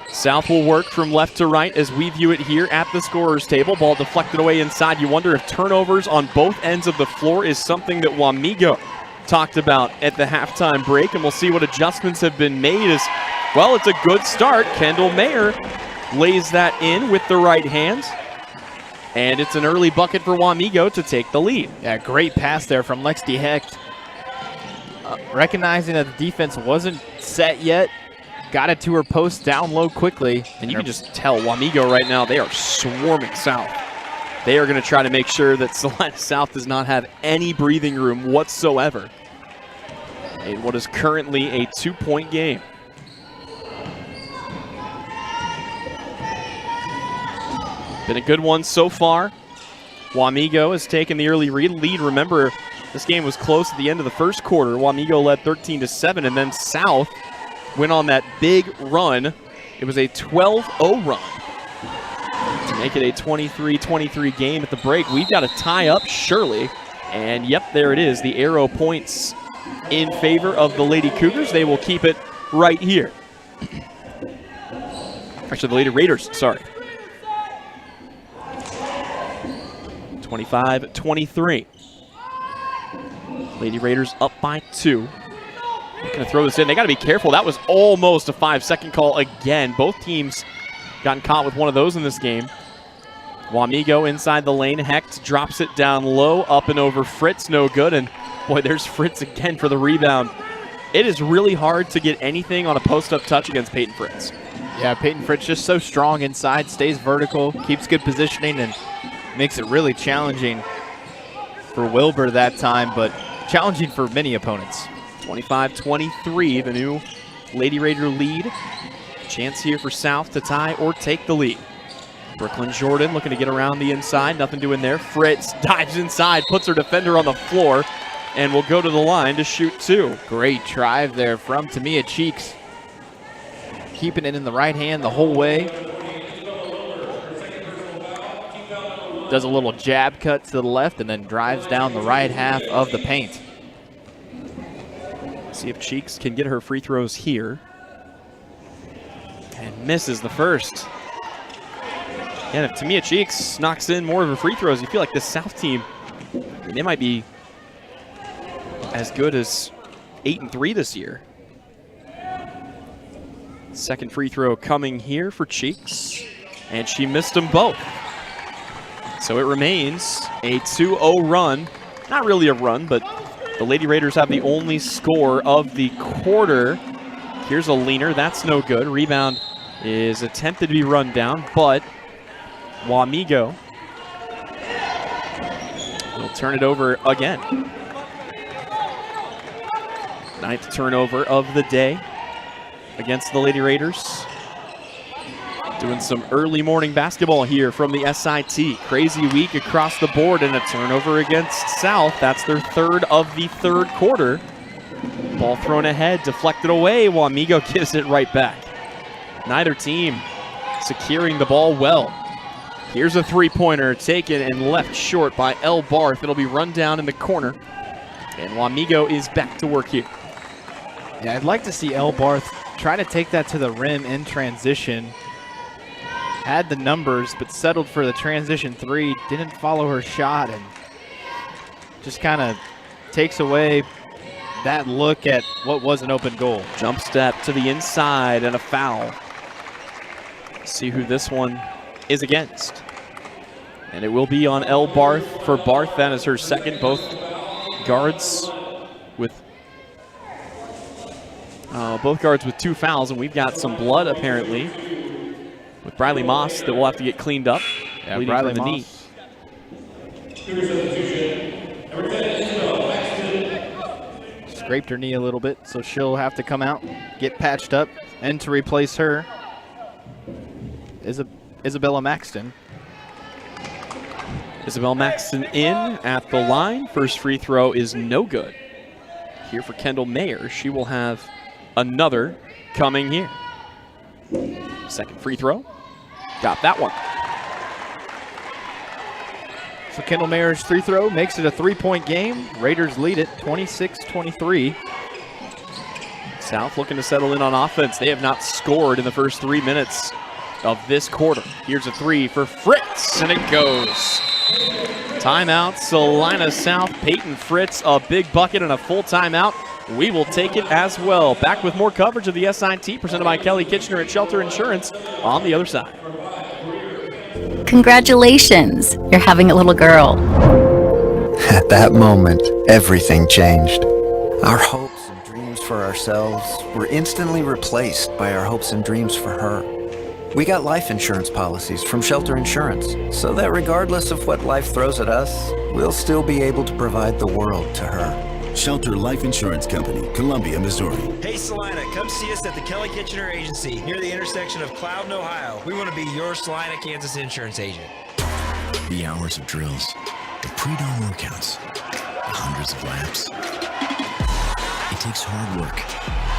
South will work from left to right as we view it here at the scorer's table. Ball deflected away inside. You wonder if turnovers on both ends of the floor is something that Wamego talked about at the halftime break, and we'll see what adjustments have been made. As well, it's a good start. Kendall Mayer lays that in with the right hand, and it's an early bucket for Wamego to take the lead. Yeah, great pass there from Lexi Hecht. Recognizing that the defense wasn't set yet, got it to her post down low quickly. And you can just tell Wamego right now, they are swarming South. They are going to try to make sure that Salina South does not have any breathing room whatsoever in what is currently a 2-point game. Been a good one so far. Wamego has taken the early lead. Remember, this game was close at the end of the first quarter. Wamego led 13-7, and then South went on that big run. It was a 12-0 run to make it a 23-23 game at the break. We've got to tie up, surely. And yep, there it is. The arrow points in favor of the Lady Cougars. They will keep it right here. Actually, the Lady Raiders, sorry. 25-23. Lady Raiders up by 2. Going to throw this in. They got to be careful. That was almost a 5-second call again. Both teams gotten caught with one of those in this game. Wamego inside the lane. Hecht drops it down low, up and over Fritz. No good. And boy, there's Fritz again for the rebound. It is really hard to get anything on a post-up touch against Peyton Fritz. Yeah, Peyton Fritz just so strong inside, stays vertical, keeps good positioning, and makes it really challenging for Wilbur that time, but challenging for many opponents. 25-23, the new Lady Raider lead. Chance here for South to tie or take the lead. Brooklyn Jordan looking to get around the inside. Nothing doing there. Fritz dives inside, puts her defender on the floor, and will go to the line to shoot 2. Great drive there from Tamia Cheeks. Keeping it in the right hand the whole way. Does a little jab cut to the left and then drives down the right half of the paint. See if Cheeks can get her free throws here. And misses the first. And if Tamia Cheeks knocks in more of her free throws, you feel like this South team, they might be as good as 8-3 this year. Second free throw coming here for Cheeks, and she missed them both. So it remains a 2-0 run. Not really a run, but the Lady Raiders have the only score of the quarter. Here's a leaner. That's no good. Rebound is attempted to be run down, but Wamego will turn it over again. 9th turnover of the day against the Lady Raiders. Doing some early morning basketball here from the SIT. Crazy week across the board, and a turnover against South. That's their 3rd of the 3rd quarter. Ball thrown ahead, deflected away. Wamego gives it right back. Neither team securing the ball well. Here's a three-pointer taken and left short by Elle Barth. It'll be run down in the corner, and Wamego is back to work here. Yeah, I'd like to see Elle Barth try to take that to the rim in transition. had the numbers, but settled for the transition three. Didn't follow her shot and just kind of takes away that look at what was an open goal. Jump step to the inside and a foul. See who this one is against. And it will be on Elle Barth for Barth. That is her second. Both guards with 2 fouls, and we've got some blood apparently with Briley Moss that we'll have to get cleaned up. Yeah, Briley from the knee. Moss. Scraped her knee a little bit, so she'll have to come out, get patched up, and to replace her, Isabella Maxton. Isabel Maxton in at the line. First free throw is no good. Here for Kendall Mayer. She will have another coming here. Second free throw. Got that one. So Kendall Mayer's free throw makes it a 3-point game. Raiders lead it 26-23. South looking to settle in on offense. They have not scored in the first 3 minutes of this quarter. Here's a three for Fritz, and it goes. Timeout, Salina South. Peyton Fritz, a big bucket and a full timeout. We will take it as well. Back with more coverage of the SIT presented by Kelly Kitchener at Shelter Insurance on the other side. Congratulations, you're having a little girl. At that moment, everything changed. Our hopes and dreams for ourselves were instantly replaced by our hopes and dreams for her. We got life insurance policies from Shelter Insurance, so that regardless of what life throws at us, we'll still be able to provide the world to her. Shelter Life Insurance Company, Columbia, Missouri. Hey Salina, come see us at the Kelly Kitchener Agency near the intersection of Cloud and Ohio. We want to be your Salina, Kansas insurance agent. The hours of drills, the pre-dawn workouts, the hundreds of laps. It takes hard work,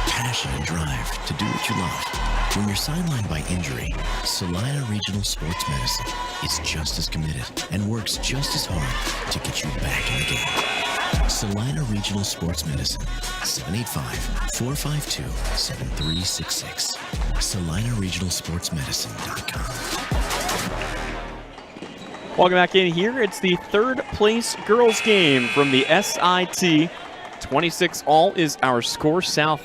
passion, and drive to do what you love. When you're sidelined by injury, Salina Regional Sports Medicine is just as committed and works just as hard to get you back in the game. Salina Regional Sports Medicine, 785-452-7366. SalinaRegionalSportsMedicine.com. Welcome back in here. It's the third place girls game from the SIT. 26 all is our score. South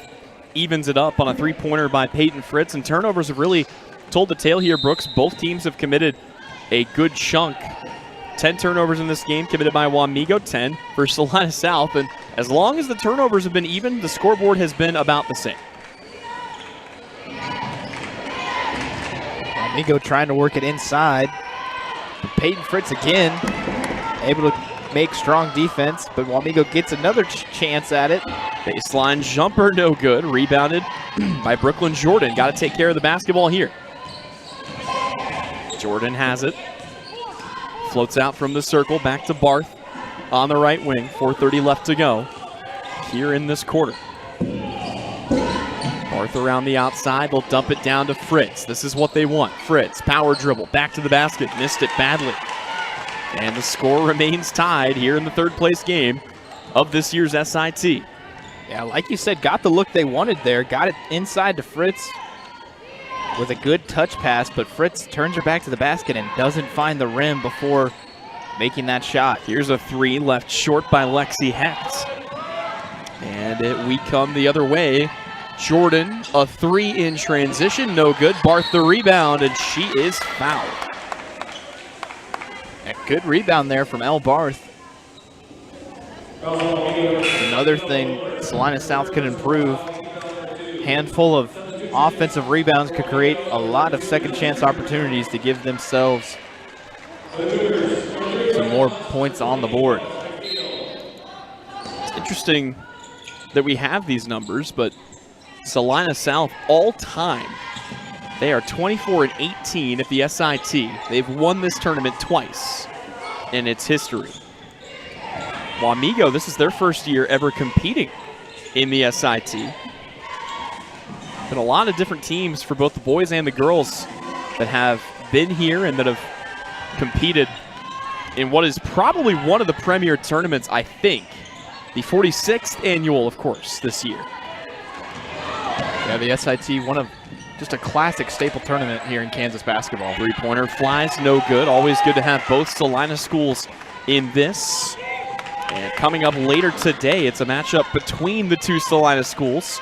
evens it up on a three-pointer by Peyton Fritz, and turnovers have really told the tale here, Brooks. Both teams have committed a good chunk. 10 turnovers in this game committed by Wamego, 10 for Salina South, and as long as the turnovers have been even, the scoreboard has been about the same. Wamego trying to work it inside. Peyton Fritz again able to make strong defense, but Wamego gets another chance at it. Baseline jumper, no good. Rebounded by Brooklyn Jordan. Got to take care of the basketball here. Jordan has it. Floats out from the circle, back to Barth on the right wing. 4:30 left to go here in this quarter. Barth around the outside. They'll dump it down to Fritz. This is what they want. Fritz, power dribble, back to the basket. Missed it badly. And the score remains tied here in the third place game of this year's SIT. Yeah, like you said, got the look they wanted there. Got it inside to Fritz with a good touch pass, but Fritz turns her back to the basket and doesn't find the rim before making that shot. Here's a three left short by Lexi Hecht. And we come the other way. Jordan, a three in transition, no good. Barth the rebound, and she is fouled. A good rebound there from Elle Barth. Another thing Salina South could improve. Handful of offensive rebounds could create a lot of second chance opportunities to give themselves some more points on the board. It's interesting that we have these numbers, but Salina South all time, they are 24-18 at the SIT. They've won this tournament twice in its history. Wamego, this is their first year ever competing in the SIT. Been a lot of different teams for both the boys and the girls that have been here and that have competed in what is probably one of the premier tournaments, I think. The 46th annual, of course, this year. Yeah, the SIT, one of just a classic staple tournament here in Kansas basketball. Three-pointer flies, no good. Always good to have both Salina schools in this. And coming up later today, it's a matchup between the two Salina schools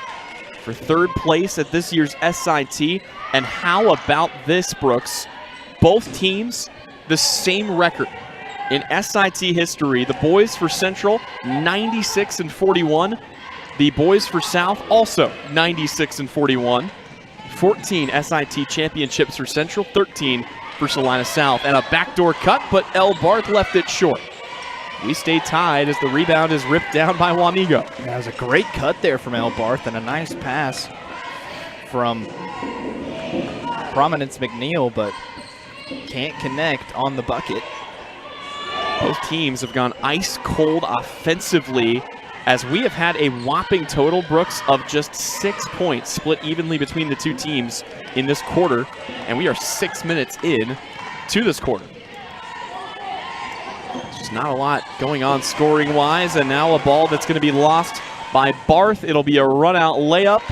for third place at this year's SIT. And how about this, Brooks? Both teams, the same record in SIT history. The boys for Central, 96-41. The boys for South, also 96-41. 14 SIT championships for Central, 13 for Salina South. And a backdoor cut, but El Barth left it short. We stay tied as the rebound is ripped down by Wamego. That was a great cut there from El Barth and a nice pass from Prominence McNeil, but can't connect on the bucket. Both teams have gone ice cold offensively as we have had a whopping total, Brooks, of just 6 points split evenly between the two teams in this quarter, and we are 6 minutes in to this quarter. There's not a lot going on scoring-wise, and now a ball that's going to be lost by Barth. It'll be a run-out layup,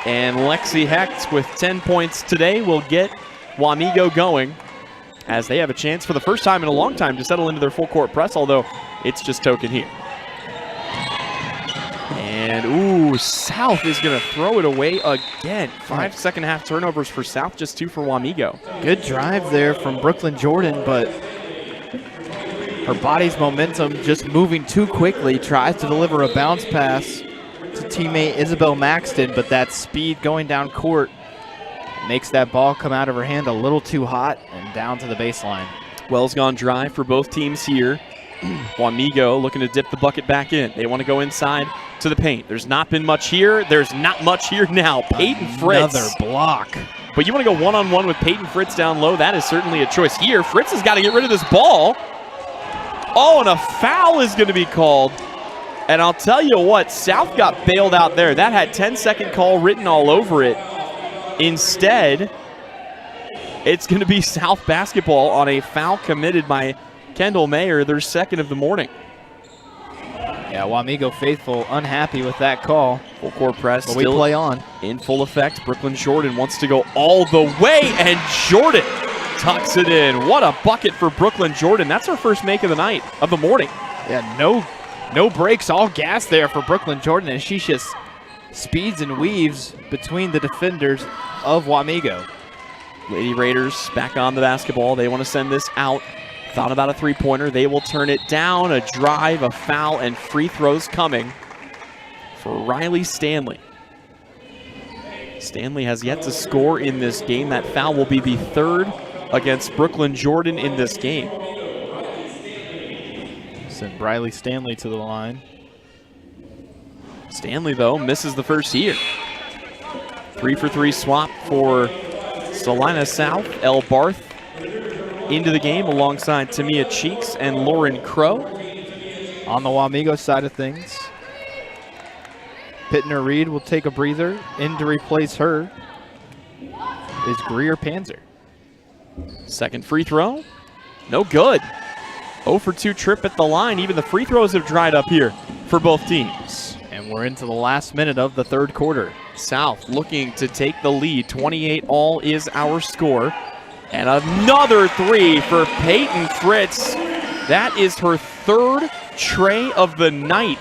and Lexi Hecht with 10 points today will get Wamego going as they have a chance for the first time in a long time to settle into their full-court press, although it's just token here. And, ooh, South is going to throw it away again. 5 second-half turnovers for South, just 2 for Wamego. Good drive there from Brooklyn Jordan, but her body's momentum just moving too quickly. Tries to deliver a bounce pass to teammate Isabel Maxton, but that speed going down court makes that ball come out of her hand a little too hot and down to the baseline. Wells gone dry for both teams here. Wamego looking to dip the bucket back in. They want to go inside to the paint. There's not been much here. There's not much here now. Peyton Fritz. Another block. But you want to go one-on-one with Peyton Fritz down low. That is certainly a choice here. Fritz has got to get rid of this ball. Oh, and a foul is going to be called. And I'll tell you what, South got bailed out there. That had 10-second call written all over it. Instead, it's going to be South basketball on a foul committed by Kendall Mayer, their second of the morning. Yeah, Wamego faithful unhappy with that call. Full court press. But we play on. In full effect. Brooklyn Jordan wants to go all the way, and Jordan tucks it in. What a bucket for Brooklyn Jordan. That's her first make of the night, of the morning. Yeah, no breaks, all gas there for Brooklyn Jordan, and she just speeds and weaves between the defenders of Wamego. Lady Raiders back on the basketball. They want to send this out. Thought about a three-pointer. They will turn it down. A drive, a foul, and free throws coming for Riley Stanley. Stanley has yet to score in this game. That foul will be the third against Brooklyn Jordan in this game. Send Riley Stanley to the line. Stanley, though, misses the first here. 3-for-3 swap for Salina South. El Barth into the game alongside Tamia Cheeks and Lauren Crow. On the Wamego side of things, Pittner Reed will take a breather. In to replace her is Greer Panzer. Second free throw, no good. 0 for 2 trip at the line. Even the free throws have dried up here for both teams. And we're into the last minute of the third quarter. South looking to take the lead. 28-all is our score. And another three for Peyton Fritz. That is her third tray of the night.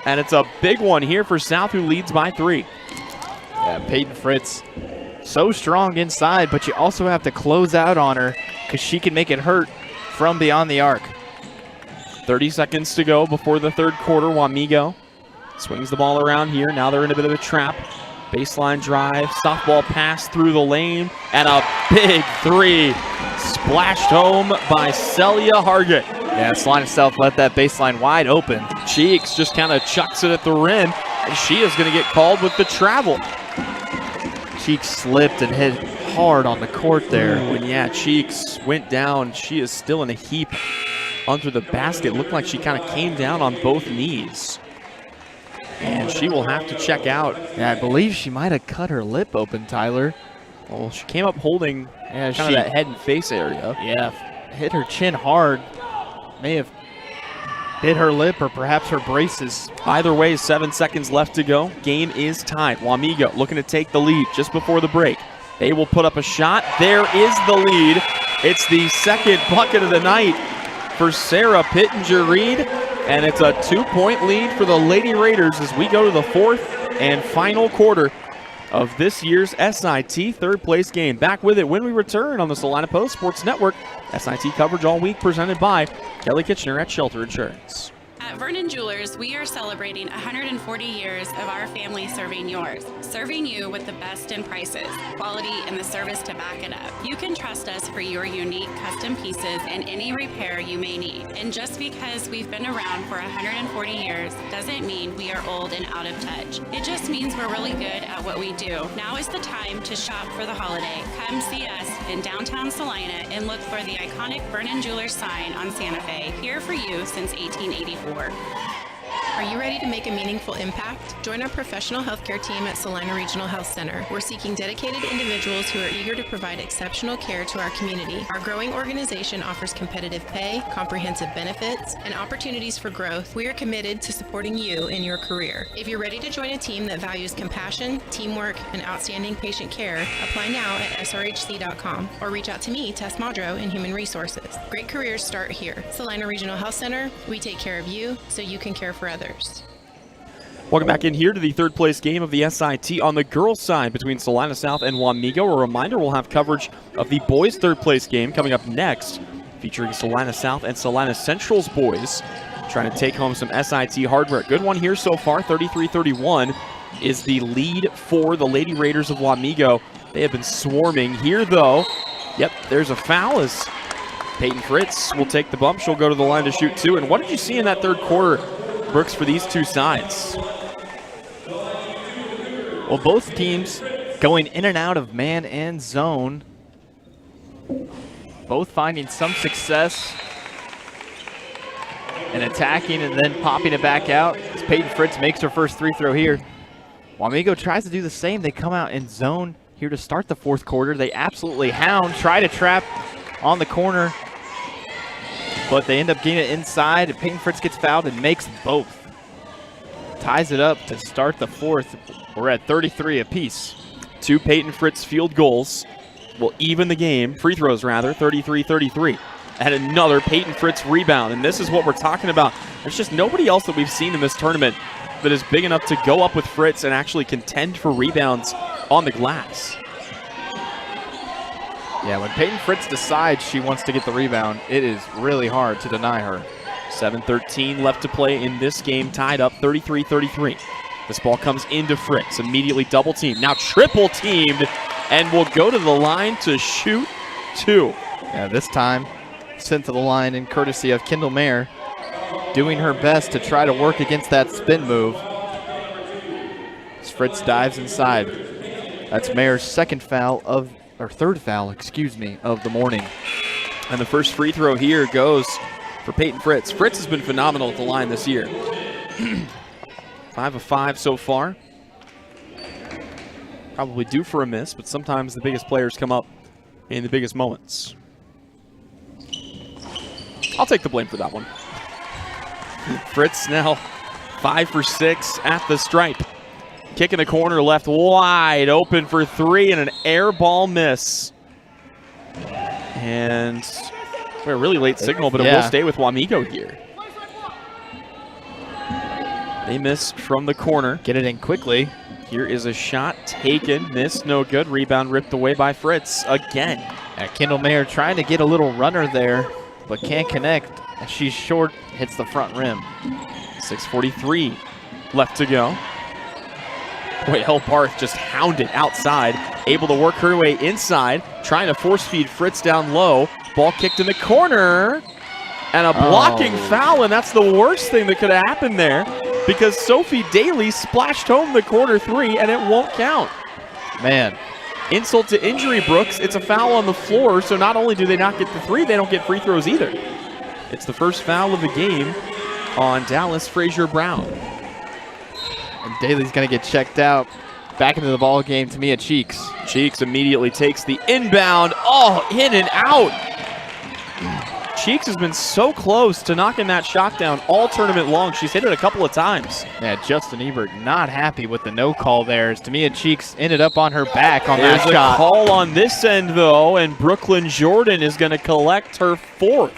And it's a big one here for South, who leads by 3. Yeah, Peyton Fritz, so strong inside, but you also have to close out on her because she can make it hurt from beyond the arc. 30 seconds to go before the third quarter. Wamego swings the ball around here. Now they're in a bit of a trap. Baseline drive, softball pass through the lane, and a big three splashed home by Celia Hargett. Yeah, Salina South let that baseline wide open. Cheeks just kind of chucks it at the rim, and she is going to get called with the travel. Cheeks slipped and hit hard on the court there. Ooh, and yeah, Cheeks went down. She is still in a heap under the basket. Looked like she kind of came down on both knees. And she will have to check out. Yeah, I believe she might have cut her lip open, Tyler. Well, she came up holding kind of that head and face area. Yeah, hit her chin hard. May have bit her lip or perhaps her braces. Either way, 7 seconds left to go. Game is tied. Wamego looking to take the lead just before the break. They will put up a shot. There is the lead. It's the second bucket of the night for Sarah Pittenger-Reed, and it's a 2-point lead for the Lady Raiders as we go to the fourth and final quarter of this year's SIT third place game. Back with it when we return on the Salina Post Sports Network. SIT coverage all week presented by Kelly Kitchener at Shelter Insurance. At Vernon Jewelers, we are celebrating 140 years of our family serving yours, serving you with the best in prices, quality, and the service to back it up. You can trust us for your unique custom pieces and any repair you may need. And just because we've been around for 140 years doesn't mean we are old and out of touch. It just means we're really good at what we do. Now is the time to shop for the holiday. Come see us in downtown Salina and look for the iconic Vernon Jewelers sign on Santa Fe, here for you since 1884. Are you ready to make a meaningful impact? Join our professional healthcare team at Salina Regional Health Center. We're seeking dedicated individuals who are eager to provide exceptional care to our community. Our growing organization offers competitive pay, comprehensive benefits, and opportunities for growth. We are committed to supporting you in your career. If you're ready to join a team that values compassion, teamwork, and outstanding patient care, apply now at srhc.com or reach out to me, Tess Madro, in Human Resources. Great careers start here. Salina Regional Health Center, we take care of you so you can care for others. Welcome back in here to the third place game of the SIT on the girls' side between Salina South and Wamego. A reminder, we'll have coverage of the boys' third place game coming up next, featuring Salina South and Salina Central's boys trying to take home some SIT hardware. Good one here so far. 33-31 is the lead for the Lady Raiders of Wamego. They have been swarming here, though. Yep, there's a foul as Peyton Fritz will take the bump. She'll go to the line to shoot two. And what did you see in that third quarter, Brooks, for these two sides? Well, both teams going in and out of man and zone. Both finding some success and attacking and then popping it back out. As Peyton Fritz makes her first free throw here. Wamego tries to do the same. They come out in zone here to start the fourth quarter. They absolutely hound, try to trap on the corner, but they end up getting it inside, and Peyton Fritz gets fouled and makes both. Ties it up to start the fourth. We're at 33 apiece. Two Peyton Fritz field goals will even the game, free throws rather, 33-33. And another Peyton Fritz rebound, and this is what we're talking about. There's just nobody else that we've seen in this tournament that is big enough to go up with Fritz and actually contend for rebounds on the glass. Yeah, when Peyton Fritz decides she wants to get the rebound, it is really hard to deny her. 7:13 left to play in this game, tied up 33-33. This ball comes into Fritz, immediately double teamed, now triple teamed, and will go to the line to shoot two. Yeah, this time sent to the line in courtesy of Kendall Mayer, doing her best to try to work against that spin move. As Fritz dives inside. That's Mayer's third foul, of the morning. And the first free throw here goes for Peyton Fritz. Fritz has been phenomenal at the line this year. 5 of 5 so far. Probably due for a miss, but sometimes the biggest players come up in the biggest moments. I'll take the blame for that one. Fritz now 5 for 6 at the stripe. Kick in the corner, left wide open for three, and an air ball miss. And a really late signal, but it will stay with Wamego here. They miss from the corner. Get it in quickly. Here is a shot taken, missed, no good. Rebound ripped away by Fritz again. Kendall Mayer trying to get a little runner there, but can't connect. She's short, hits the front rim. 6:43 left to go. Boy, Elle Barth just hounded outside, able to work her way inside, trying to force feed Fritz down low. Ball kicked in the corner, and a blocking foul, and that's the worst thing that could have happened there because Sophie Daly splashed home the corner three, and it won't count. Man. Insult to injury, Brooks. It's a foul on the floor, so not only do they not get the three, they don't get free throws either. It's the first foul of the game on Dallas Frazier Brown. And Daly's going to get checked out. Back into the ball game to Mia Cheeks. Cheeks immediately takes the inbound. Oh, in and out. Cheeks has been so close to knocking that shot down all tournament long. She's hit it a couple of times. Yeah, Justin Ebert not happy with the no call there as Tamia Cheeks ended up on her back on that There's shot. a call on this end, though, and Brooklyn Jordan is going to collect her 4th.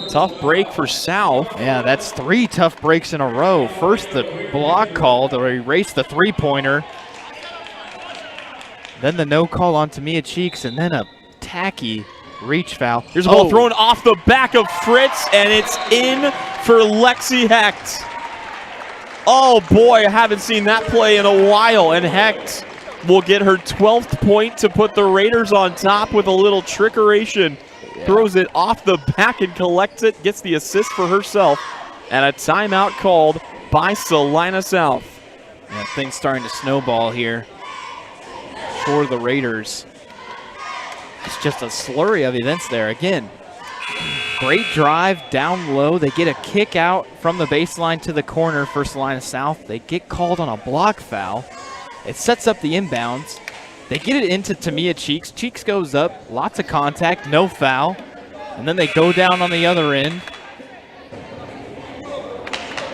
Tough break for South. Yeah, that's 3 tough breaks in a row. First, the block call to erase the three-pointer. Then the no call on Tamia Cheeks, and then a tacky reach foul. Here's a ball thrown off the back of Fritz, and it's in for Lexi Hecht. Oh boy, I haven't seen that play in a while, and Hecht will get her 12th point to put the Raiders on top with a little trickeration. Yeah. Throws it off the back and collects it, gets the assist for herself, and a timeout called by Salina South. Yeah, things starting to snowball here for the Raiders. It's just a slurry of events there. Again, great drive down low. They get a kick out from the baseline to the corner for Salina South. They get called on a block foul. It sets up the inbounds. They get it into Tamia Cheeks. Cheeks goes up, lots of contact, no foul. And then they go down on the other end.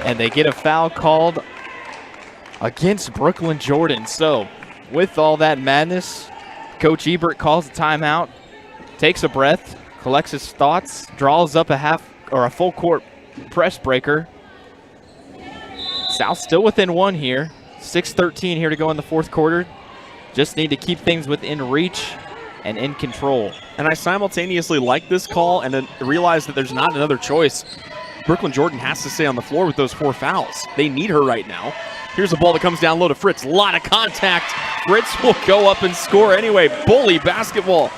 And they get a foul called against Brooklyn Jordan. So, with all that madness, Coach Ebert calls a timeout, takes a breath, collects his thoughts, draws up a full court press breaker. South still within 1 here. 6:13 here to go in the 4th quarter. Just need to keep things within reach and in control. And I simultaneously like this call and then realize that there's not another choice. Brooklyn Jordan has to stay on the floor with those 4 fouls. They need her right now. Here's a ball that comes down low to Fritz. A lot of contact. Fritz will go up and score anyway. Bully basketball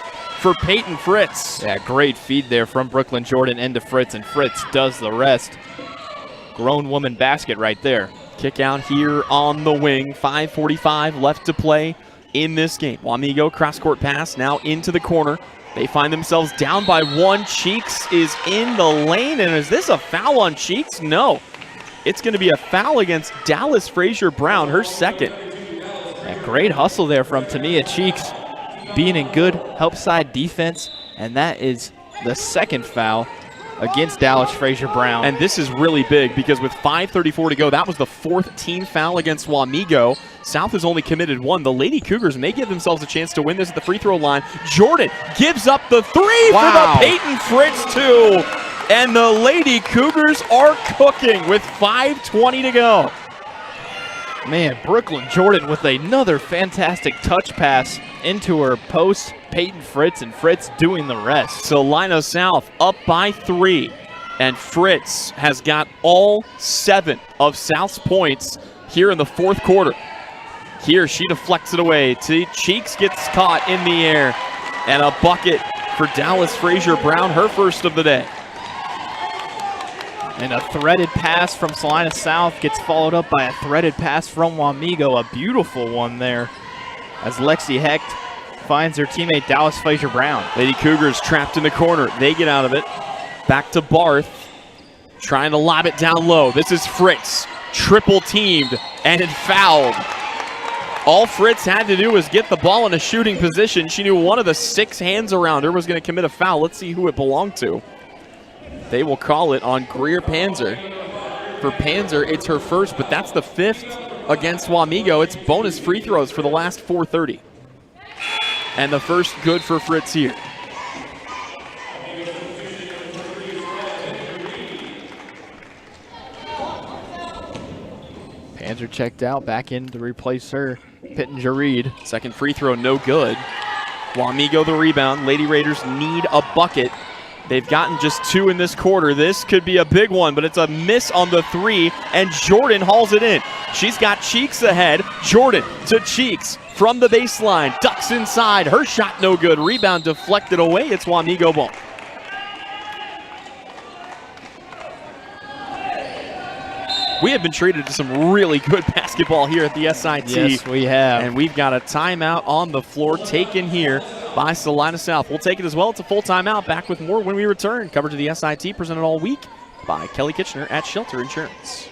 for Peyton Fritz. Yeah, great feed there from Brooklyn Jordan into Fritz, and Fritz does the rest. Grown woman basket right there. Kick out here on the wing. 5:45 left to play in this game. Wamego cross-court pass now into the corner. They find themselves down by 1. Cheeks is in the lane, and is this a foul on Cheeks? No. It's going to be a foul against Dallas Frazier Brown, her 2nd. A great hustle there from Tamia Cheeks, being in good help side defense, and that is the 2nd foul against Dallas Frazier Brown. And this is really big because with 5:34 to go, that was the 4th team foul against Wamego. South has only committed 1. The Lady Cougars may give themselves a chance to win this at the free throw line. Jordan gives up the 3 for the Peyton Fritz 2. And the Lady Cougars are cooking with 5:20 to go. Man, Brooklyn Jordan with another fantastic touch pass into her post. Peyton Fritz, and Fritz doing the rest. Salina South up by 3. And Fritz has got all 7 of South's points here in the 4th quarter. Here she deflects it away. Cheeks gets caught in the air. And a bucket for Dallas Frazier Brown, her 1st of the day. And a threaded pass from Salina South gets followed up by a threaded pass from Wamego. A beautiful one there as Lexi Hecht finds her teammate Dallas Frazier Brown. Lady Cougars trapped in the corner. They get out of it. Back to Barth. Trying to lob it down low. This is Fritz. Triple teamed and it fouled. All Fritz had to do was get the ball in a shooting position. She knew one of the 6 hands around her was going to commit a foul. Let's see who it belonged to. They will call it on Greer Panzer. For Panzer, it's her 1st, but that's the 5th against Wamego. It's bonus free throws for the last 4:30. And the 1st good for Fritz here. Panzer checked out, back in to replace her. Pittenger Reed. 2nd free throw, no good. Wamego the rebound. Lady Raiders need a bucket. They've gotten just 2 in this quarter. This could be a big one, but it's a miss on the 3, and Jordan hauls it in. She's got Cheeks ahead. Jordan to Cheeks from the baseline. Ducks inside. Her shot no good. Rebound deflected away. It's Wamego ball. We have been treated to some really good basketball here at the SIT. Yes, we have. And we've got a timeout on the floor taken here by Salina South. We'll take it as well. It's a full timeout. Back with more when we return. Coverage of the SIT presented all week by Kelly Kitchener at Shelter Insurance.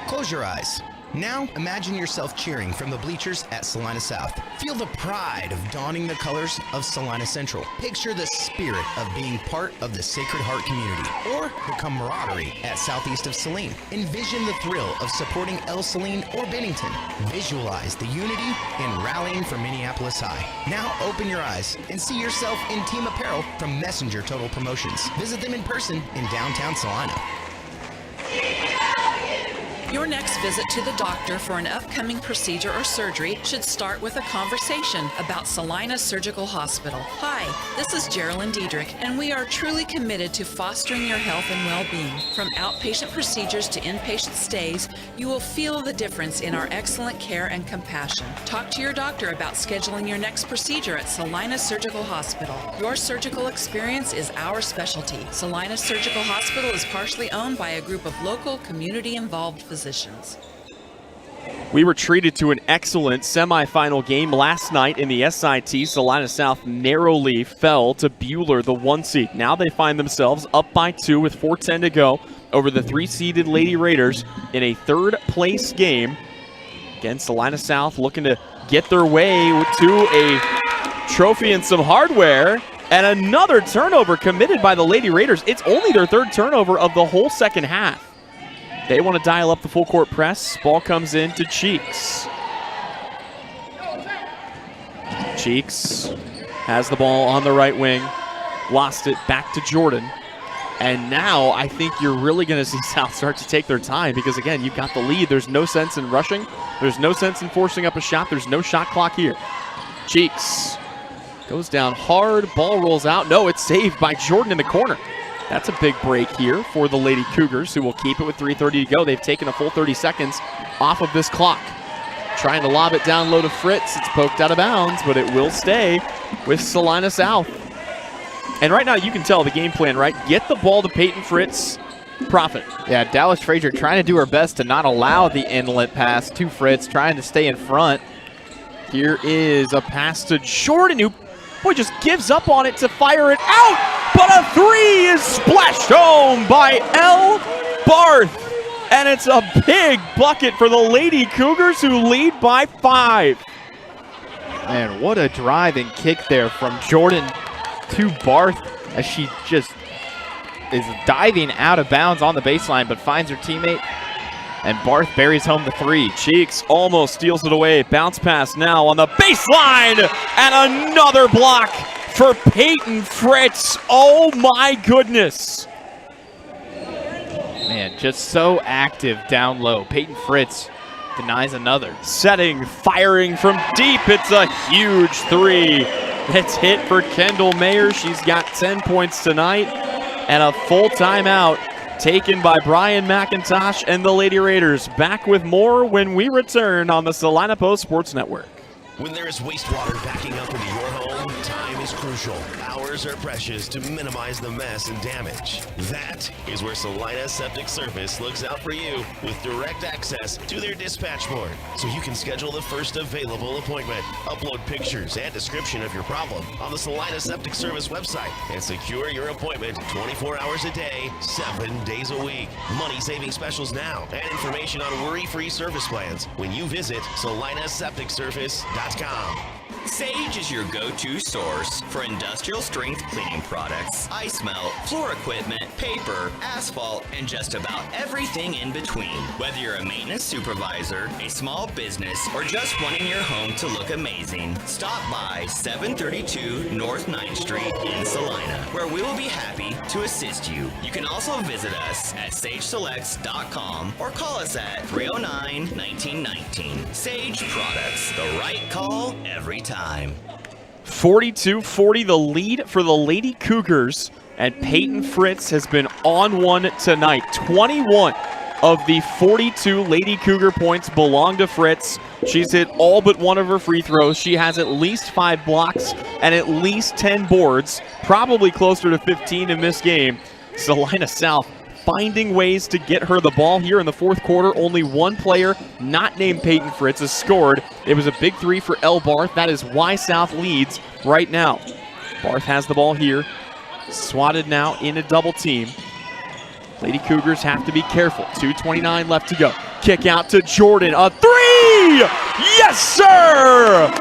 Close your eyes. Now, imagine yourself cheering from the bleachers at Salina South. Feel the pride of donning the colors of Salina Central. Picture the spirit of being part of the Sacred Heart community, or the camaraderie at southeast of Saline. Envision the thrill of supporting El Saline or Bennington. Visualize the unity in rallying for Minneapolis High. Now open your eyes and see yourself in team apparel from Messenger Total Promotions. Visit them in person in downtown Salina. Your next visit to the doctor for an upcoming procedure or surgery should start with a conversation about Salina Surgical Hospital. Hi, this is Geraldine Diedrich, and we are truly committed to fostering your health and well-being. From outpatient procedures to inpatient stays, you will feel the difference in our excellent care and compassion. Talk to your doctor about scheduling your next procedure at Salina Surgical Hospital. Your surgical experience is our specialty. Salina Surgical Hospital is partially owned by a group of local, community-involved physicians. We were treated to an excellent semifinal game last night in the SIT. Salina South narrowly fell to Buhler, the 1 seed. Now they find themselves up by 2 with 4:10 to go over the 3-seeded Lady Raiders in a third-place game. Again, Salina South looking to get their way to a trophy and some hardware. And another turnover committed by the Lady Raiders. It's only their third turnover of the whole second half. They want to dial up the full court press. Ball comes in to Cheeks. Cheeks has the ball on the right wing. Lost it back to Jordan. And now I think you're really going to see South start to take their time because, again, you've got the lead. There's no sense in rushing. There's no sense in forcing up a shot. There's no shot clock here. Cheeks goes down hard. Ball rolls out. No, it's saved by Jordan in the corner. That's a big break here for the Lady Cougars, who will keep it with 3:30 to go. They've taken a full 30 seconds off of this clock. Trying to lob it down low to Fritz. It's poked out of bounds, but it will stay with Salina South. And right now you can tell the game plan, right? Get the ball to Peyton Fritz, profit. Yeah, Dallas Frazier trying to do her best to not allow the inlet pass to Fritz, trying to stay in front. Here is a pass to Jordan, who just gives up on it to fire it out. But a 3 is splashed home by Elle Barth. And it's a big bucket for the Lady Cougars, who lead by 5. Man, what a driving kick there from Jordan to Barth as she just is diving out of bounds on the baseline, but finds her teammate. And Barth buries home the 3. Cheeks almost steals it away. Bounce pass now on the baseline. And another block for Peyton Fritz. Oh my goodness. Man, just so active down low. Peyton Fritz denies another. Setting, firing from deep. It's a huge 3. It's hit for Kendall Mayer. She's got 10 points tonight. And a full timeout taken by Brian McIntosh and the Lady Raiders. Back with more when we return on the Salina Post Sports Network. When there is wastewater backing up into your home, time is crucial. Hours are precious to minimize the mess and damage. That is where Salina Septic Service looks out for you with direct access to their dispatch board, so you can schedule the first available appointment. Upload pictures and description of your problem on the Salina Septic Service website and secure your appointment 24 hours a day, 7 days a week. Money-saving specials now and information on worry-free service plans when you visit salinasepticservice.com. Sage is your go-to source for industrial strength cleaning products, ice melt, floor equipment, paper, asphalt, and just about everything in between. Whether you're a maintenance supervisor, a small business, or just wanting your home to look amazing, stop by 732 North 9th Street in Salina, where we will be happy to assist you. You can also visit us at sageselects.com or call us at 309-1919. Sage Products, the right call every time. 42-40 the lead for the Lady Cougars, and Peyton Fritz has been on one tonight. 21 of the 42 Lady Cougar points belong to Fritz. She's hit all but one of her free throws. She has at least 5 blocks and at least 10 boards, probably closer to 15 in this game. Salina South finding ways to get her the ball here in the fourth quarter. Only one player not named Peyton Fritz has scored. It was a big 3 for Elle Barth. That is why South leads right now. Barth has the ball here. Swatted now in a double team. Lady Cougars have to be careful. 2:29 left to go. Kick out to Jordan. A three! Yes, sir!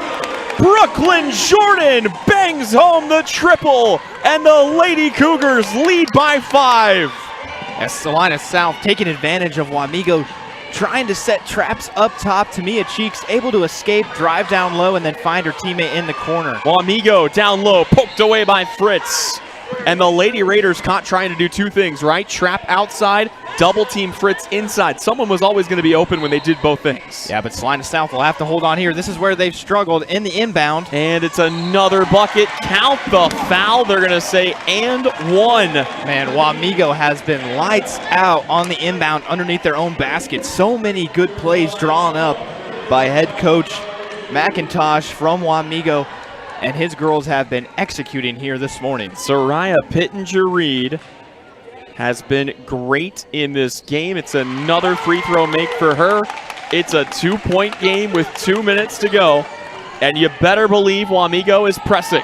Brooklyn Jordan bangs home the triple, and the Lady Cougars lead by 5. As Salina South taking advantage of Wamego, trying to set traps up top. Tamia Cheeks able to escape, drive down low, and then find her teammate in the corner. Wamego down low, poked away by Fritz. And the Lady Raiders caught trying to do two things, right? Trap outside, double team Fritz inside. Someone was always going to be open when they did both things. Yeah, but Salina South will have to hold on here. This is where they've struggled in the inbound. And it's another bucket. Count the foul. They're going to say and one. Man, Wamego has been lights out on the inbound underneath their own basket. So many good plays drawn up by head coach McIntosh from Wamego. And his girls have been executing here this morning. Soraya Pittenger-Reed has been great in this game. It's another free throw make for her. It's a 2-point game with 2 minutes to go. And you better believe Wamego is pressing.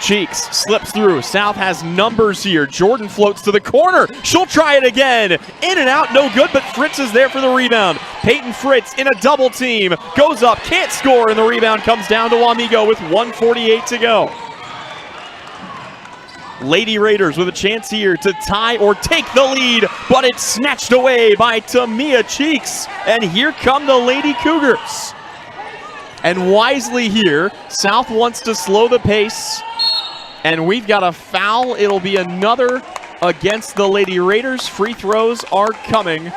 Cheeks slips through. South has numbers here. Jordan floats to the corner. She'll try it again. In and out, no good, but Fritz is there for the rebound. Peyton Fritz in a double team. Goes up, can't score, and the rebound comes down to Wamego with 1:48 to go. Lady Raiders with a chance here to tie or take the lead, but it's snatched away by Tamia Cheeks. And here come the Lady Cougars. And wisely here, South wants to slow the pace. And we've got a foul. It'll be another against the Lady Raiders. Free throws are coming.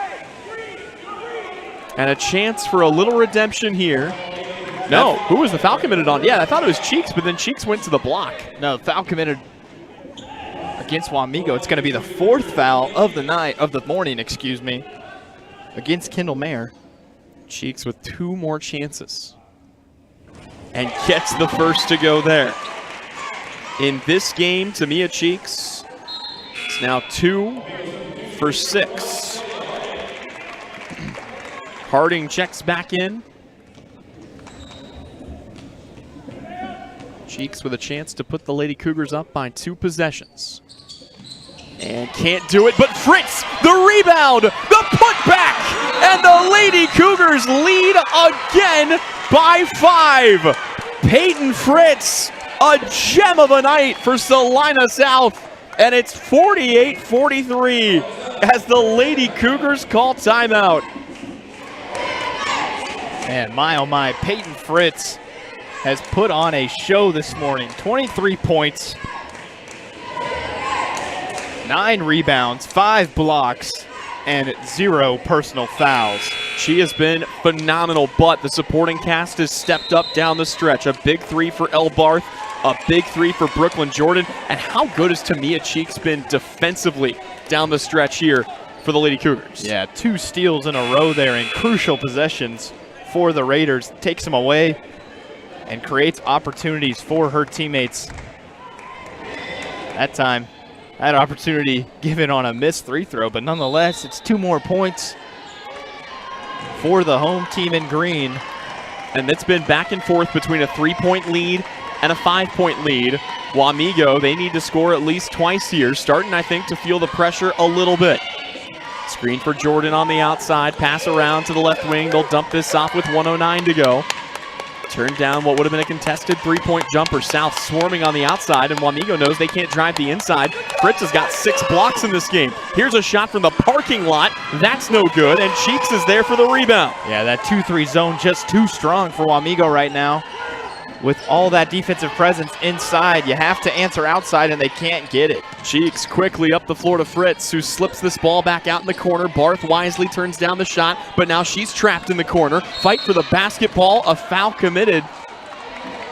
And a chance for a little redemption here. No, who was the foul committed on? Yeah, I thought it was Cheeks, but then Cheeks went to the block. No, foul committed against Wamego. It's going to be the 4th foul of the morning, against Kendall Mayer. Cheeks with 2 more chances. And gets the first to go there. In this game, Tamia Cheeks is now 2 for 6. Harding checks back in. Cheeks with a chance to put the Lady Cougars up by 2 possessions. And can't do it, but Fritz, the rebound, the putback, and the Lady Cougars lead again by 5. Peyton Fritz, a gem of a night for Salina South, and it's 48-43 as the Lady Cougars call timeout. Man, my oh my, Peyton Fritz has put on a show this morning. 23 points, 9 rebounds, 5 blocks, and 0 personal fouls. She has been phenomenal, but the supporting cast has stepped up down the stretch. A big 3 for Elle Barth, a big 3 for Brooklyn Jordan. And how good has Tamia Cheeks been defensively down the stretch here for the Lady Cougars? Yeah, 2 steals in a row there in crucial possessions for the Raiders. Takes them away and creates opportunities for her teammates. That time, that opportunity given on a missed 3 throw, but nonetheless, it's 2 more points for the home team in green. And it's been back and forth between a 3-point lead and a 5-point lead. Wamego, they need to score at least twice here, starting, I think, to feel the pressure a little bit. Screen for Jordan on the outside, pass around to the left wing. They'll dump this off with 1:09 to go. Turn down what would have been a contested 3-point jumper. South swarming on the outside, and Wamego knows they can't drive the inside. Fritz has got 6 blocks in this game. Here's a shot from the parking lot. That's no good, and Cheeks is there for the rebound. Yeah, that 2-3 zone just too strong for Wamego right now. With all that defensive presence inside, you have to answer outside, and they can't get it. Cheeks quickly up the floor to Fritz, who slips this ball back out in the corner. Barth wisely turns down the shot, but now she's trapped in the corner. Fight for the basketball, a foul committed.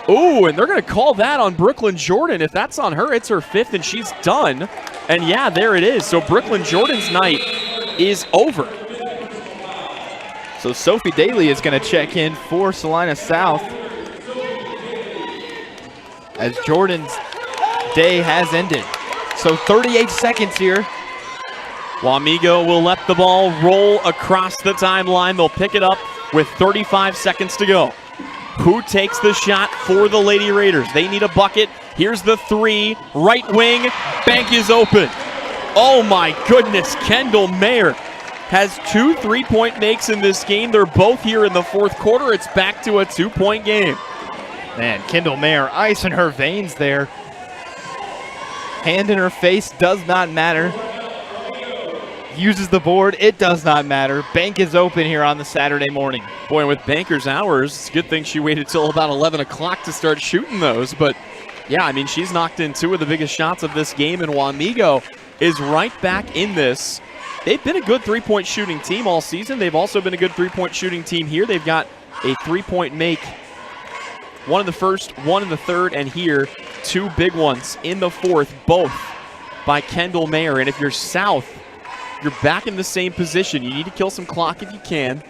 Ooh, and they're going to call that on Brooklyn Jordan. If that's on her, it's her 5th, and she's done. And yeah, there it is. So Brooklyn Jordan's night is over. So Sophie Daly is going to check in for Salina South, as Jordan's day has ended. So 38 seconds here. Wamego will let the ball roll across the timeline. They'll pick it up with 35 seconds to go. Who takes the shot for the Lady Raiders? They need a bucket. Here's the 3, right wing, bank is open. Oh my goodness, Kendall Mayer has 2 3-point makes in this game. They're both here in the fourth quarter. It's back to a 2-point game. Man, Kendall Mayer, ice in her veins there. Hand in her face, does not matter. Uses the board, it does not matter. Bank is open here on the Saturday morning. Boy, and with banker's hours, it's a good thing she waited till about 11 o'clock to start shooting those. But yeah, I mean, she's knocked in 2 of the biggest shots of this game, and Wamego is right back in this. They've been a good 3-point shooting team all season. They've also been a good 3-point shooting team here. They've got a 3-point make, 1 in the first, 1 in the third, and here 2 big ones in the fourth, both by Kendall Mayer. And if you're South, you're back in the same position. You need to kill some clock if you can.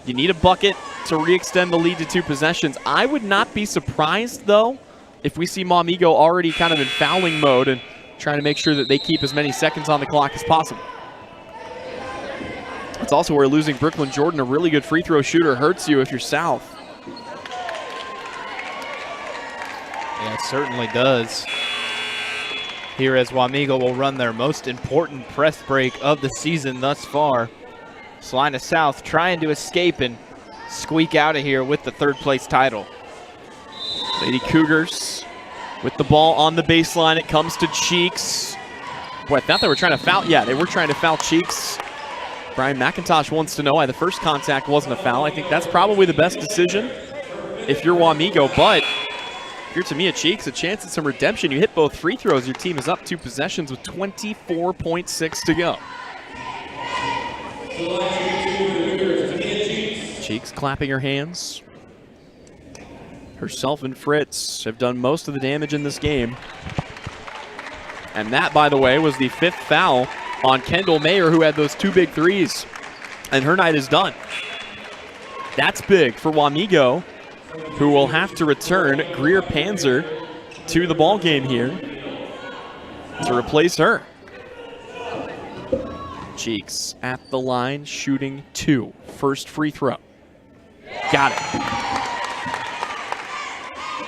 You need a bucket to re-extend the lead to 2 possessions. I would not be surprised, though, if we see Wamego already kind of in fouling mode and trying to make sure that they keep as many seconds on the clock as possible. It's also where losing Brooklyn Jordan, a really good free throw shooter, hurts you if you're South. Yeah, it certainly does. Here as Wamego will run their most important press break of the season thus far. Salina South trying to escape and squeak out of here with the 3rd place title. Lady Cougars with the ball on the baseline. It comes to Cheeks. Boy, I thought they were trying to foul. Yeah, they were trying to foul Cheeks. Brian McIntosh wants to know why the first contact wasn't a foul. I think that's probably the best decision if you're Wamego, but if you're Tamia Cheeks, a chance at some redemption. You hit both free throws. Your team is up 2 possessions with 24.6 to go. Cheeks clapping her hands. Herself and Fritz have done most of the damage in this game. And that, by the way, was the 5th foul on Kendall Mayer, who had those 2 big threes. And her night is done. That's big for Wamego, who will have to return Greer Panzer to the ball game here to replace her. Cheeks at the line, shooting 2. First free throw. Got it.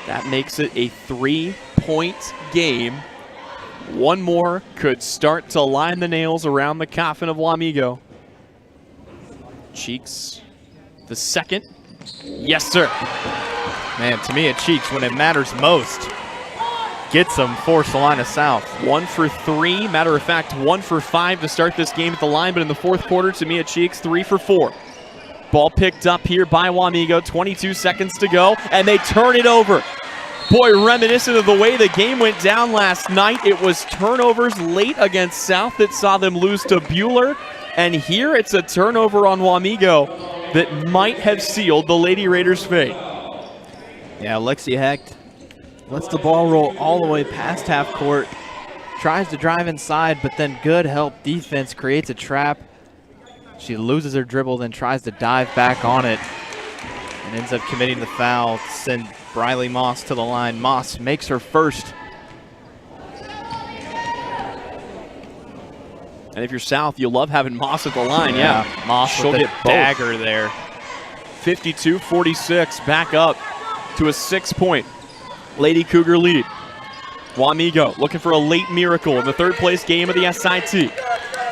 That makes it a 3-point game. 1 more could start to line the nails around the coffin of Wamego. Cheeks, the 2nd. Yes, sir. Man, Tamia Cheeks, when it matters most, gets them for Salina South. 1 for 3. Matter of fact, 1 for 5 to start this game at the line, but in the fourth quarter, Tamia Cheeks 3 for 4. Ball picked up here by Wamego, 22 seconds to go, and they turn it over. Boy, reminiscent of the way the game went down last night. It was turnovers late against South that saw them lose to Bueller, and here it's a turnover on Wamego that might have sealed the Lady Raiders' fate. Yeah, Lexi Hecht lets the ball roll all the way past half court, tries to drive inside, but then good help defense creates a trap. She loses her dribble, then tries to dive back on it, and ends up committing the foul to send Briley Moss to the line. Moss makes her first. And if you're South, you love having Moss at the line. Yeah, Moss she'll with get a dagger there. 52-46, back up to a 6-point Lady Cougar lead. Wamego looking for a late miracle in the 3rd place game of the SIT.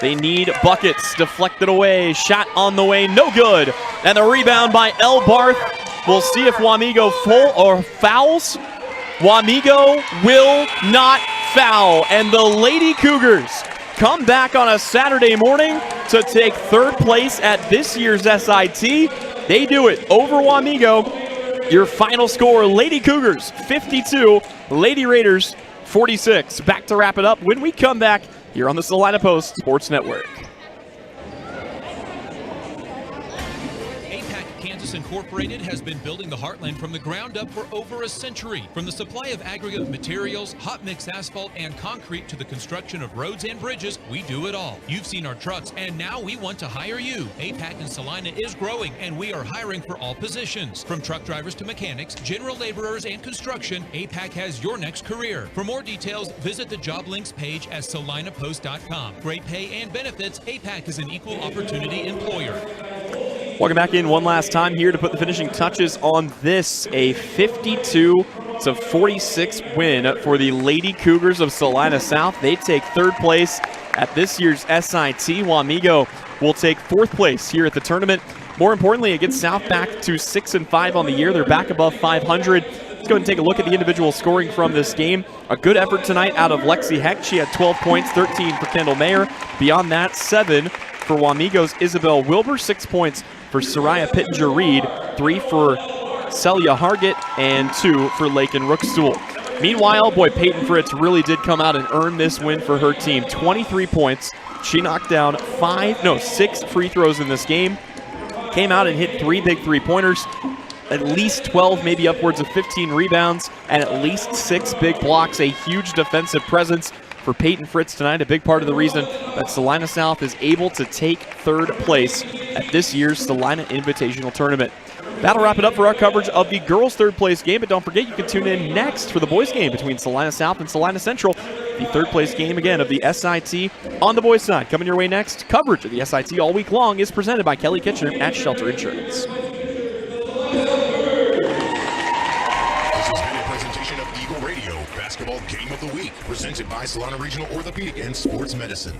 They need buckets, deflected away, shot on the way, no good. And the rebound by El Barth. We'll see if Wamego fouls. Wamego will not foul. And the Lady Cougars come back on a Saturday morning to take 3rd place at this year's SIT. They do it over Wamego. Your final score, Lady Cougars 52, Lady Raiders 46. Back to wrap it up when we come back here on the Salina Post Sports Network. Kansas Incorporated has been building the heartland from the ground up for over a century. From the supply of aggregate materials, hot mix asphalt, and concrete to the construction of roads and bridges, we do it all. You've seen our trucks, and now we want to hire you. APAC in Salina is growing, and we are hiring for all positions. From truck drivers to mechanics, general laborers, and construction, APAC has your next career. For more details, visit the job links page at salinapost.com. Great pay and benefits, APAC is an equal opportunity employer. Welcome back in one last time here to put the finishing touches on this, a 52-46 win for the Lady Cougars of Salina South. They take 3rd place at this year's SIT. Wamego will take 4th place here at the tournament. More importantly, it gets South back to 6-5 on the year. They're back above 500. Let's go ahead and take a look at the individual scoring from this game. A good effort tonight out of Lexi Hecht. She had 12 points, 13 for Kendall Mayer. Beyond that, 7 for Wamego's Isabel Wilbur, 6 points for Soraya Pittenger-Reed, 3 for Celia Hargett, and 2 for Lakin Rookstool. Meanwhile, boy, Peyton Fritz really did come out and earn this win for her team. 23 points. She knocked down 6 free throws in this game. Came out and hit 3 big three-pointers. At least 12, maybe upwards of 15 rebounds, and at least 6 big blocks. A huge defensive presence for Peyton Fritz tonight. A big part of the reason that Salina South is able to take 3rd place at this year's Salina Invitational Tournament. That'll wrap it up for our coverage of the girls' 3rd place game, but don't forget you can tune in next for the boys' game between Salina South and Salina Central. The 3rd place game again of the SIT on the boys' side. Coming your way next, coverage of the SIT all week long is presented by Kelly Kitchener at Shelter Insurance. Basketball Game of the Week, presented by Salina Regional Orthopedic and Sports Medicine.